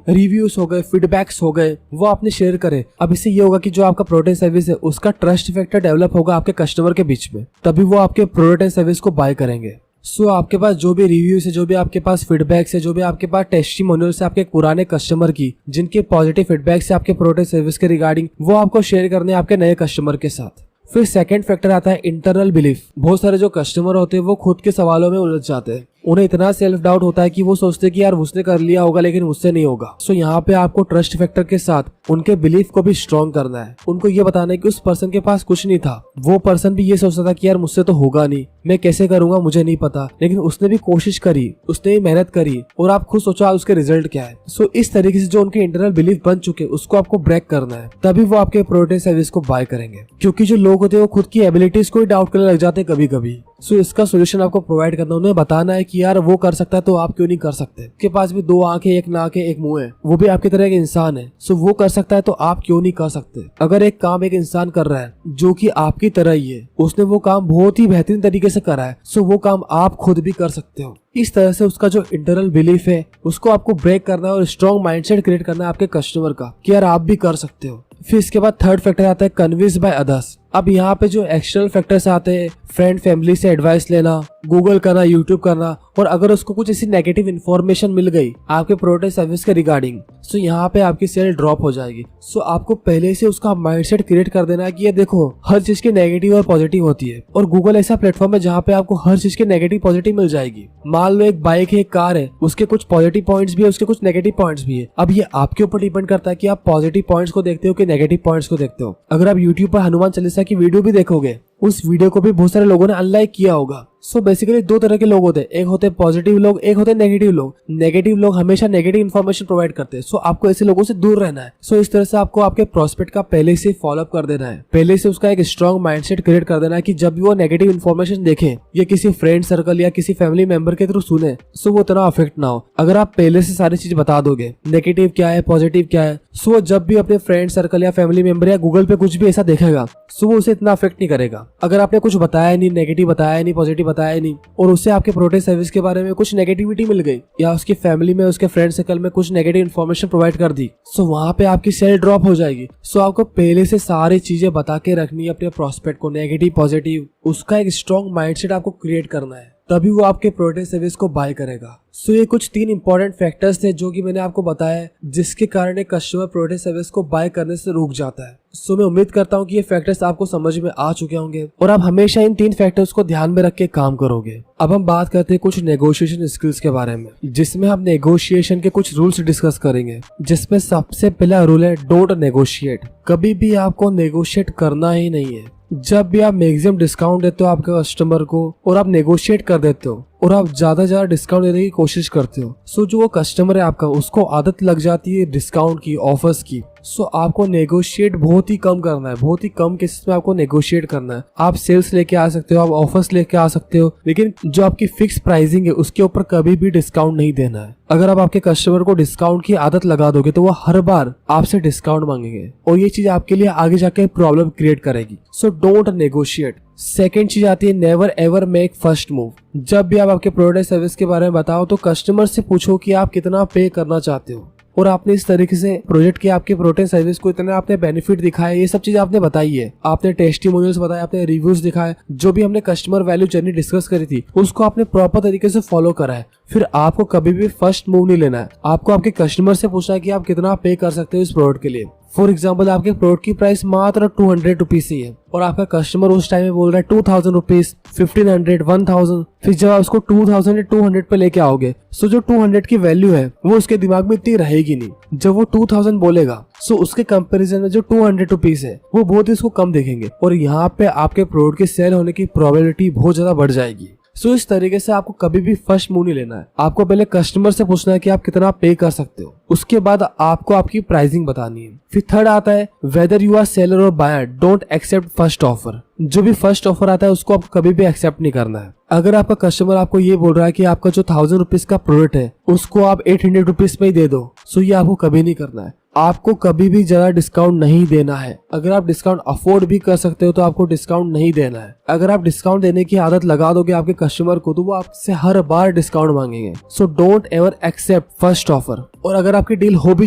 Speaker 1: रिव्यूज हो गए, फीडबैक्स हो गए, वो आपने शेयर करे, अब इससे ये होगा कि जो आपका प्रोडक्ट सर्विस है उसका ट्रस्ट फैक्टर डेवलप होगा आपके कस्टमर के बीच में, तभी वो आपके प्रोडक्ट एंड सर्विस को बाय करेंगे। सो आपके पास जो भी रिव्यूज है, जो भी आपके पास फीडबैक्स है, जो भी आपके पास टेस्टिमोनियल्स है आपके पुराने कस्टमर की, जिनके पॉजिटिव फीडबैक्स है आपके प्रोडक्ट सर्विस के रिगार्डिंग, वो आपको शेयर करने आपके नए कस्टमर के साथ। फिर सेकंड फैक्टर आता है इंटरनल बिलीफ। बहुत सारे जो कस्टमर होते हैं वो खुद के सवालों में उलझ जाते हैं, उन्हें इतना सेल्फ डाउट होता है कि वो सोचते हैं कि यार उसने कर लिया होगा लेकिन मुझसे नहीं होगा। सो यहाँ पे आपको ट्रस्ट फैक्टर के साथ उनके बिलीफ को भी स्ट्रॉन्ग करना है, उनको ये बताना है कि उस पर्सन के पास कुछ नहीं था, वो पर्सन भी ये सोचता था कि यार मुझसे तो होगा नहीं, मैं कैसे करूंगा मुझे नहीं पता, लेकिन उसने भी कोशिश करी, उसने भी मेहनत करी और आप खुद सोचा उसके रिजल्ट क्या है। सो इस तरीके से जो उनके इंटरनल बिलीफ बन चुके उसको आपको ब्रेक करना है, तभी वो आपके प्रोडक्ट सर्विस को बाय करेंगे। क्योंकि जो लोग होते हैं वो खुद की एबिलिटीज को डाउट करने लग जाते हैं कभी कभी। सो इसका सोल्यूशन आपको प्रोवाइड करना, उन्हें बताना है कि यार वो कर सकता है तो आप क्यों नहीं कर सकते, उसके पास भी 2 आंखें, 1 नाक है, 1 मुंह है, वो भी आपकी तरह एक इंसान है। सो वो कर सकता है तो आप क्यों नहीं कर सकते। अगर एक काम एक इंसान कर रहा है जो कि आपकी तरह ही है, उसने वो काम बहुत ही बेहतरीन तरीके से करा है, सो वो काम आप खुद भी कर सकते हो। इस तरह से उसका जो इंटरनल बिलीफ है उसको आपको ब्रेक करना है और स्ट्रॉन्ग माइंडसेट क्रिएट करना है आपके कस्टमर का कि यार आप भी कर सकते हो। फिर इसके बाद थर्ड फैक्टर आता है कन्विंस बाय अदर्स। अब यहाँ पे जो एक्सटर्नल फैक्टर्स आते हैं, फ्रेंड फैमिली से एडवाइस लेना, गूगल करना, यूट्यूब करना, और अगर उसको कुछ ऐसी नेगेटिव इन्फॉर्मेशन मिल गई आपके प्रोडक्ट सर्विस के रिगार्डिंग, सो यहाँ पे आपकी सेल ड्रॉप हो जाएगी। सो आपको पहले से उसका माइंडसेट क्रिएट कर देना है कि ये देखो हर चीज की नेगेटिव और पॉजिटिव होती है, और गूगल ऐसा प्लेटफॉर्म है जहाँ पे आपको हर चीज की नेगेटिव पॉजिटिव मिल जाएगी। मान लो एक बाइक है, एक कार है, उसके कुछ पॉजिटिव पॉइंट्स भी है, उसके कुछ नेगेटिव पॉइंट्स भी है। अब ये आपके ऊपर डिपेंड करता है कि आप पॉजिटिव पॉइंट्स को देखते हो कि नेगेटिव पॉइंट्स को देखते हो। अगर आप यूट्यूब पर हनुमान चालीसा की वीडियो भी देखोगे, उस वीडियो को भी बहुत सारे लोगों ने अनलाइक किया होगा। सो बेसिकली 2 तरह के लोग होते हैं, एक होते हैं पॉजिटिव लोग, एक होते हैं नेगेटिव लोग। नेगेटिव लोग हमेशा नेगेटिव इन्फॉर्मेशन प्रोवाइड करते हैं, सो आपको ऐसे लोगों से दूर रहना है। सो इस तरह से आपको आपके प्रोस्पेक्ट का पहले से फॉलोअप कर देना है, पहले से उसका एक स्ट्रॉन्ग माइंडसेट क्रिएट कर देना है कि जब भी वो नेगेटिव इन्फॉर्मेशन देखे या किसी फ्रेंड सर्कल या किसी फैमिली मेंबर के थ्रू सुने, सो वो इतना अफेक्ट ना हो। अगर आप पहले से सारी चीज बता दोगे, नेगेटिव क्या है, पॉजिटिव क्या है, सो जब भी अपने फ्रेंड सर्कल या फैमिली मेंबर या गूगल पे कुछ भी ऐसा देखेगा, सो वो उसे इतना अफेक्ट नहीं करेगा। अगर आपने कुछ बताया नहीं, नेगेटिव बताया नहीं, पॉजिटिव बताया नहीं, और उससे आपके प्रोडक्ट सर्विस के बारे में कुछ नेगेटिविटी मिल गई या उसकी फैमिली में, उसके फ्रेंड सर्कल में कुछ नेगेटिव इन्फॉर्मेशन प्रोवाइड कर दी, सो वहां पे आपकी सेल ड्रॉप हो जाएगी। सो आपको पहले से सारी चीजें बता के रखनी है अपने प्रोस्पेक्ट को, नेगेटिव पॉजिटिव, उसका एक स्ट्रॉन्ग माइंडसेट आपको क्रिएट करना है, तभी वो आपके प्रोडक्ट सर्विस को बाय करेगा। सो ये कुछ 3 इंपॉर्टेंट फैक्टर्स थे जो कि मैंने आपको बताया, जिसके कारण एक कस्टमर प्रोडक्ट सर्विस को बाय करने से रुक जाता है। सो मैं उम्मीद करता हूँ कि ये फैक्टर्स आपको समझ में आ चुके होंगे और आप हमेशा इन 3 फैक्टर्स को ध्यान में रख के काम करोगे। अब हम बात करते हैं कुछ नेगोशिएशन स्किल्स के बारे में, जिसमें हम नेगोशिएशन के कुछ रूल्स डिस्कस करेंगे। जिसमें सबसे पहला रूल है डोंट नेगोशिएट। कभी भी आपको नेगोशिएट करना ही नहीं है। जब भी आप मैक्सिमम डिस्काउंट देते हो आपके कस्टमर को और आप नेगोशिएट कर देते हो और आप ज्यादा डिस्काउंट देने की कोशिश करते हो, सो जो वो कस्टमर है आपका, उसको आदत लग जाती है डिस्काउंट की, ऑफर्स की। सो आपको नेगोशिएट बहुत ही कम करना है, बहुत ही कम केसेस में आपको नेगोशिएट करना है। आप सेल्स लेके आ सकते हो, आप ऑफर्स लेके आ सकते हो, लेकिन जो आपकी फिक्स प्राइसिंग है उसके ऊपर कभी भी डिस्काउंट नहीं देना है। अगर आप आपके कस्टमर को डिस्काउंट की आदत लगा दोगे तो वो हर बार आपसे डिस्काउंट मांगेंगे और ये चीज आपके लिए आगे जाके प्रॉब्लम क्रिएट करेगी। So don't negotiate. सेकेंड चीज आती है never ever make first move. जब भी आप आपके प्रोडक्ट सर्विस के बारे में बताओ तो कस्टमर से पूछो कि आप कितना पे करना चाहते हो, और आपने इस तरीके से प्रोजेक्ट किया, आपके प्रोडक्ट सर्विस को इतना आपने बेनिफिट दिखाया, ये सब चीज आपने बताई है, आपने टेस्टिमोनियल्स बताए, आपने रिव्यूज दिखाए, जो भी हमने कस्टमर वैल्यू जर्नी डिस्कस करी थी उसको आपने प्रॉपर तरीके से फॉलो करा है। फिर आपको कभी भी फर्स्ट मूव नहीं लेना है, आपको आपके कस्टमर से पूछना है कि आप कितना पे कर सकते हो इस प्रोडक्ट के लिए। फॉर एग्जाम्पल आपके प्रोडक्ट की प्राइस मात्र 200 रुपीज ही है और आपका कस्टमर उस टाइम में बोल रहा है 2000 रुपीज, 1500, 1000। फिर जब आप उसको 2000 या 200 पे लेके आओगे सो जो 200 की वैल्यू है वो उसके दिमाग में इतनी रहेगी नहीं। जब वो 2000 बोलेगा सो उसके कंपैरिजन में जो 200 रुपीज है वो बहुत ही उसको कम देखेंगे और यहाँ पे आपके प्रोडक्ट के सेल होने की प्रोबेबिलिटी बहुत ज्यादा बढ़ जाएगी। सो इस तरीके से आपको कभी भी फर्स्ट मूव नहीं लेना है, आपको पहले कस्टमर से पूछना है कि आप कितना पे कर सकते हो, उसके बाद आपको आपकी प्राइसिंग बतानी है। फिर थर्ड आता है वेदर यू आर सेलर और buyer don't accept first offer. जो भी फर्स्ट ऑफर आता है उसको आप कभी भी एक्सेप्ट नहीं करना है। अगर आपका कस्टमर आपको ये बोल रहा है कि आपका जो 1000 रुपीज का प्रोडक्ट है उसको आप 800 रुपीज में ही दे दो, सो ये आपको कभी नहीं करना है। आपको कभी भी ज्यादा डिस्काउंट नहीं देना है। अगर आप डिस्काउंट अफोर्ड भी कर सकते हो तो आपको डिस्काउंट नहीं देना है। अगर आप डिस्काउंट देने की आदत लगा दोगे आपके कस्टमर को तो वो आपसे हर बार डिस्काउंट मांगेंगे। So don't ever accept first offer. और अगर आपकी डील हो भी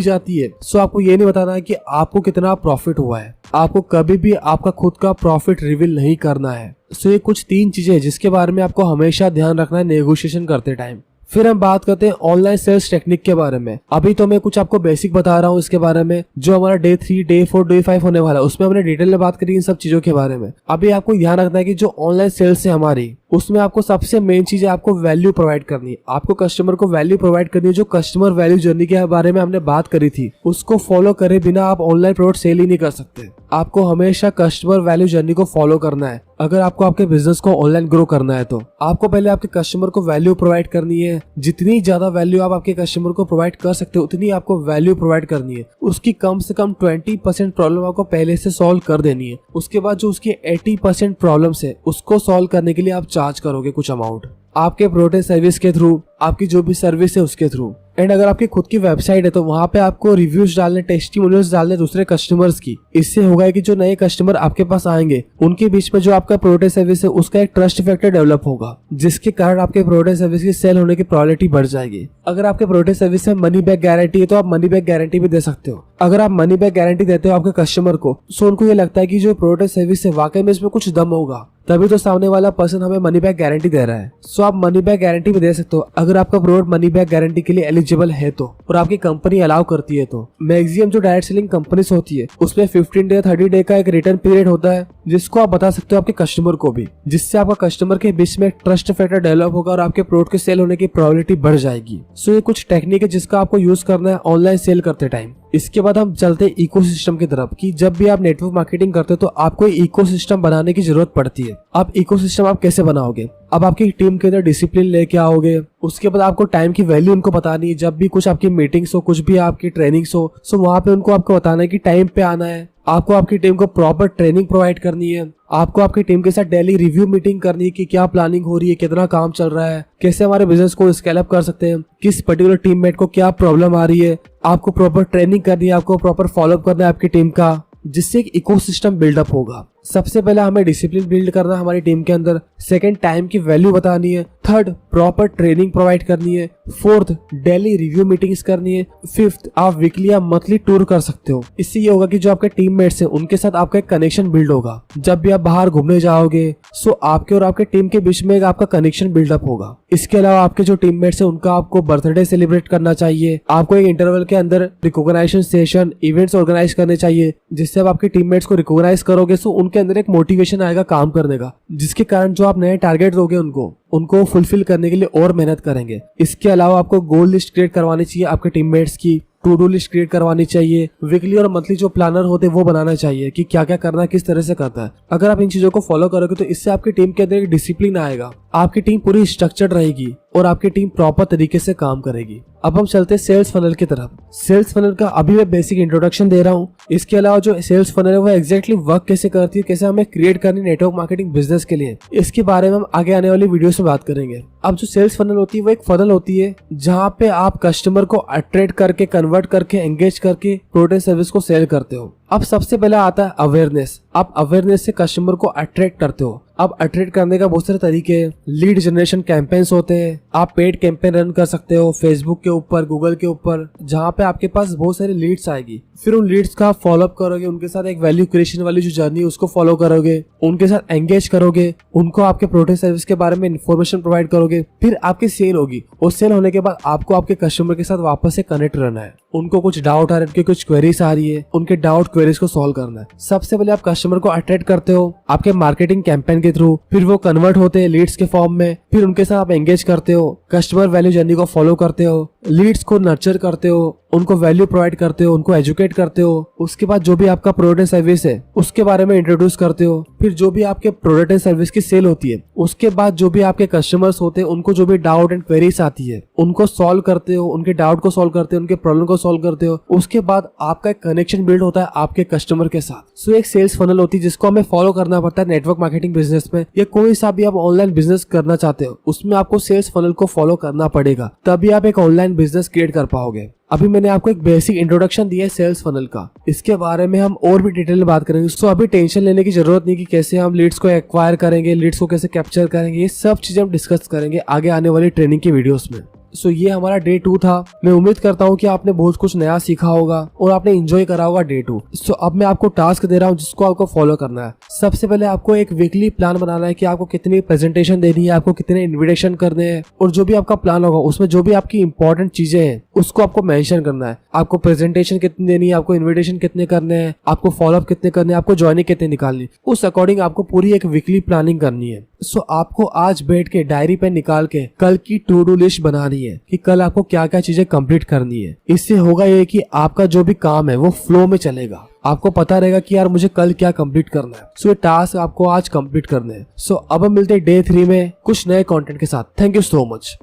Speaker 1: जाती है सो आपको ये नहीं बताना है कि आपको कितना प्रॉफिट हुआ है, आपको कभी भी आपका खुद का प्रॉफिट रिवील नहीं करना है। सो ये कुछ 3 चीजें हैं जिसके बारे में आपको हमेशा ध्यान रखना है नेगोशिएशन करते टाइम। फिर हम बात करते हैं ऑनलाइन सेल्स टेक्निक के बारे में। अभी तो मैं कुछ आपको बेसिक बता रहा हूँ इसके बारे में, जो हमारा डे 3, डे 4, डे 5 होने वाला है उसमें हमने डिटेल में बात करी इन सब चीजों के बारे में। अभी आपको ध्यान रखना है कि जो ऑनलाइन सेल्स है हमारी उसमें आपको सबसे मेन चीज है आपको वैल्यू प्रोवाइड करनी है। आपको कस्टमर को वैल्यू प्रोवाइड करनी है। जो कस्टमर वैल्यू जर्नी के बारे में हमने बात करी थी उसको फॉलो करे बिना आप ऑनलाइन प्रोडक्ट सेल ही नहीं कर सकते। आपको हमेशा कस्टमर वैल्यू जर्नी को फॉलो करना है। अगर आपको आपके बिजनेस को ऑनलाइन ग्रो करना है तो आपको पहले आपके कस्टमर को वैल्यू प्रोवाइड करनी है। जितनी ज्यादा वैल्यू आप आपके कस्टमर को प्रोवाइड कर सकते हो उतनी आपको वैल्यू प्रोवाइड करनी है। उसकी कम से कम 20% प्रॉब्लम आपको पहले से सॉल्व कर देनी है। उसके बाद जो उसकी 80% प्रॉब्लम्स है उसको सॉल्व करने के लिए आप चार्ज करोगे कुछ अमाउंट आपके प्रोडक्ट सर्विस के थ्रू, आपकी जो भी सर्विस है उसके थ्रू। एंड अगर आपकी खुद की वेबसाइट है तो वहाँ पे आपको रिव्यूज डालने, टेस्टिमोनियल्स डालने दूसरे कस्टमर्स की। इससे होगा कि जो नए कस्टमर आपके पास आएंगे उनके बीच में जो आपका प्रोडक्ट सर्विस है उसका एक ट्रस्ट फैक्टर डेवलप होगा, जिसके कारण आपके प्रोडक्ट सर्विस की सेल होने की प्रोबेबिलिटी बढ़ जाएगी। अगर आपके प्रोडक्ट सर्विस में मनी बैक गारंटी है तो आप मनी बैक गारंटी भी दे सकते हो। अगर आप मनी बैक गारंटी देते हो आपके कस्टमर को सो उनको ये लगता है कि जो प्रोडक्ट सर्विस है वाकई में इसमें कुछ दम होगा, तभी तो सामने वाला पर्सन हमें मनी बैक गारंटी दे रहा है। सो आप मनी बैक गारंटी भी दे सकते हो अगर आपका प्रोडक्ट मनी बैक गारंटी के लिए एलिजिबल है तो, और आपकी कंपनी अलाउ करती है तो। मैक्सिमम जो डायरेक्ट सेलिंग कंपनीज होती है उसमें 15 डे 30 डे का एक रिटर्न पीरियड होता है जिसको आप बता सकते हो आपके कस्टमर को भी, जिससे आपका कस्टमर के बीच में ट्रस्ट फैक्टर डेवलप होगा और आपके प्रोडक्ट के सेल होने की प्रोबेबिलिटी बढ़ जाएगी। सो ये कुछ टेक्निक है जिसका आपको यूज करना है ऑनलाइन सेल करते टाइम। इसके बाद हम चलते हैं इकोसिस्टम की तरफ कि जब भी आप नेटवर्क मार्केटिंग करते हो तो आपको इकोसिस्टम बनाने की जरूरत पड़ती है। अब इकोसिस्टम आप कैसे बनाओगे? अब आपकी टीम के अंदर डिसिप्लिन लेके आओगे, उसके बाद आपको टाइम की वैल्यू उनको बतानी है। जब भी कुछ आपकी मीटिंग्स हो, कुछ भी आपकी ट्रेनिंग्स हो, सो वहाँ पे उनको आपको बताना है कि टाइम पे आना है। आपको आपकी टीम को प्रॉपर ट्रेनिंग प्रोवाइड करनी है। आपको आपकी टीम के साथ डेली रिव्यू मीटिंग करनी है कि क्या प्लानिंग हो रही है, कितना काम चल रहा है, कैसे हमारे बिजनेस को स्केल अप कर सकते हैं, किस पर्टिकुलर टीममेट को क्या प्रॉब्लम आ रही है। आपको प्रॉपर ट्रेनिंग करनी है, आपको प्रॉपर फॉलोअप करना है आपकी टीम का, जिससे एक इकोसिस्टम बिल्डअप होगा। सबसे पहले हमें डिसिप्लिन बिल्ड करना है हमारी टीम के अंदर। सेकंड, टाइम की वैल्यू बतानी है। थर्ड, प्रॉपर ट्रेनिंग प्रोवाइड करनी है। फोर्थ, डेली रिव्यू मीटिंग्स करनी है। फिफ्थ, आप वीकली या मंथली टूर कर सकते हो। इससे ये होगा कि जो आपके टीममेट्स हैं उनके साथ आपका एक कनेक्शन बिल्ड होगा। जब भी आप बाहर घूमने जाओगे सो आपके और आपके टीम के बीच में एक आपका कनेक्शन बिल्डअप होगा। इसके अलावा आपके जो टीममेट्स हैं उनका आपको बर्थडे सेलिब्रेट करना चाहिए। आपको एक इंटरवल के अंदर रिकॉग्नाइजेशन सेशन, इवेंट्स ऑर्गेनाइज करने चाहिए, जिससे आप आपके टीममेट्स को रिकॉग्नाइज करोगे सो उनके अंदर एक मोटिवेशन आएगा काम करने का, जिसके कारण जो आप नए टारगेट दोगे उनको फुलफिल करने के लिए और मेहनत करेंगे। इसके अलावा आपको गोल लिस्ट क्रिएट करवानी चाहिए आपके टीममेट्स की, टू डू लिस्ट क्रिएट करवानी चाहिए। वीकली और मंथली जो प्लानर होते हैं वो बनाना चाहिए कि क्या क्या करना है, किस तरह से करता है। अगर आप इन चीजों को फॉलो करोगे तो इससे आपकी टीम के अंदर एक डिसिप्लिन आएगा, आपकी टीम पूरी स्ट्रक्चर्ड रहेगी और आपकी टीम प्रॉपर तरीके से काम करेगी। अब हम चलते हैं सेल्स फनल की तरफ। सेल्स फनल का अभी मैं बेसिक इंट्रोडक्शन दे रहा हूँ। इसके अलावा जो सेल्स फनल है वो एग्जैक्टली वर्क कैसे करती है, कैसे हमें क्रिएट करनी नेटवर्क मार्केटिंग बिजनेस के लिए, इसके बारे में हम आगे आने वाली वीडियो में बात करेंगे। अब जो सेल्स फनल होती है वो एक फनल होती है जहाँ पे आप कस्टमर को अट्रैक्ट करके, कन्वर्ट करके, एंगेज करके प्रोडक्ट सर्विस को सेल करते हो। अब सबसे पहले आता है अवेयरनेस। आप अवेयरनेस से कस्टमर को अट्रैक्ट करते हो। अब अट्रैक्ट करने का बहुत सारे तरीके हैं। लीड जनरेशन कैंपेन्स होते हैं। आप पेड कैंपेन रन कर सकते हो फेसबुक के ऊपर, गूगल के ऊपर, जहाँ पे आपके पास बहुत सारी लीड्स आएगी। फिर उन लीड्स का आप फॉलोअप करोगे, उनके साथ एक वैल्यू क्रिएशन वाली जो जर्नी है उसको फॉलो करोगे, उनके साथ एंगेज करोगे, उनको आपके प्रोडक्ट सर्विस के बारे में इन्फॉर्मेशन प्रोवाइड करोगे। फिर आपकी सेल होगी और सेल होने के बाद आपको आपके कस्टमर के साथ वापस से कनेक्ट रहना है। उनको कुछ डाउट आ रहे हैं, उनके कुछ क्वेरीज आ रही है, उनके डाउट क्वेरीज को सॉल्व करना है। सबसे पहले आप कस्टमर को अट्रैक्ट करते हो आपके मार्केटिंग कैंपेन के थ्रू, फिर वो कन्वर्ट होते हैं लीड्स के फॉर्म में, फिर उनके साथ आप एंगेज करते हो, कस्टमर वैल्यू जर्नी को फॉलो करते हो, लीड्स को नर्चर करते हो, उनको वैल्यू प्रोवाइड करते हो, उनको एजुकेट करते हो। उसके बाद जो भी आपका प्रोडक्ट एंड सर्विस है उसके बारे में इंट्रोड्यूस करते हो। फिर जो भी आपके प्रोडक्ट एंड सर्विस की सेल होती है उसके बाद जो भी आपके कस्टमर्स होते हैं उनको जो भी डाउट एंड क्वेरीज आती है उनको सॉल्व करते हो, उनके डाउट को सॉल्व करते हो, उनके प्रॉब्लम को सॉल्व करते हो। उसके बाद आपका एक कनेक्शन बिल्ड होता है आपके कस्टमर के साथ। सो एक सेल्स फनल होती है जिसको हमें फॉलो करना पड़ता है नेटवर्क मार्केटिंग बिजनेस में, या कोई सा भी आप ऑनलाइन बिजनेस करना चाहते हो उसमें आपको सेल्स फनल को फॉलो करना पड़ेगा, तभी आप एक ऑनलाइन बिजनेस क्रिएट कर पाओगे। अभी मैंने आपको एक बेसिक इंट्रोडक्शन दिया है सेल्स फनल का, इसके बारे में हम और भी डिटेल में बात करेंगे। सो अभी टेंशन लेने की जरूरत नहीं कि कैसे हम लीड्स को एक्वायर करेंगे, लीड्स को कैसे कैप्चर करेंगे, ये सब चीजें हम डिस्कस करेंगे आगे आने वाली ट्रेनिंग की वीडियोस में। सो ये हमारा डे 2 था। मैं उम्मीद करता हूँ कि आपने बहुत कुछ नया सीखा होगा और आपने एंजॉय करा होगा डे 2। सो अब मैं आपको टास्क दे रहा हूँ जिसको आपको फॉलो करना है। सबसे पहले आपको एक वीकली प्लान बनाना है कि आपको कितनी प्रेजेंटेशन देनी है, आपको कितने इन्विटेशन करने हैं, और जो भी आपका प्लान होगा उसमें जो भी आपकी इंपॉर्टेंट चीजें हैं उसको आपको मेंशन करना है। आपको प्रेजेंटेशन कितनी देनी है, आपको इन्विटेशन कितने करने हैं, आपको फॉलोअप कितने करने हैं, आपको ज्वाइनिंग कितने निकालनी, उस अकॉर्डिंग आपको पूरी एक वीकली प्लानिंग करनी है। सो आपको आज बैठ के डायरी पे निकाल के कल की टू डू लिस्ट बनानी है कि कल आपको क्या क्या चीजें कंप्लीट करनी है। इससे होगा ये कि आपका जो भी काम है वो फ्लो में चलेगा, आपको पता रहेगा कि यार मुझे कल क्या कंप्लीट करना है। सो ये टास्क आपको आज कंप्लीट करने हैं। सो अब हम मिलते हैं डे 3 में कुछ नए कंटेंट के साथ। Thank you so much.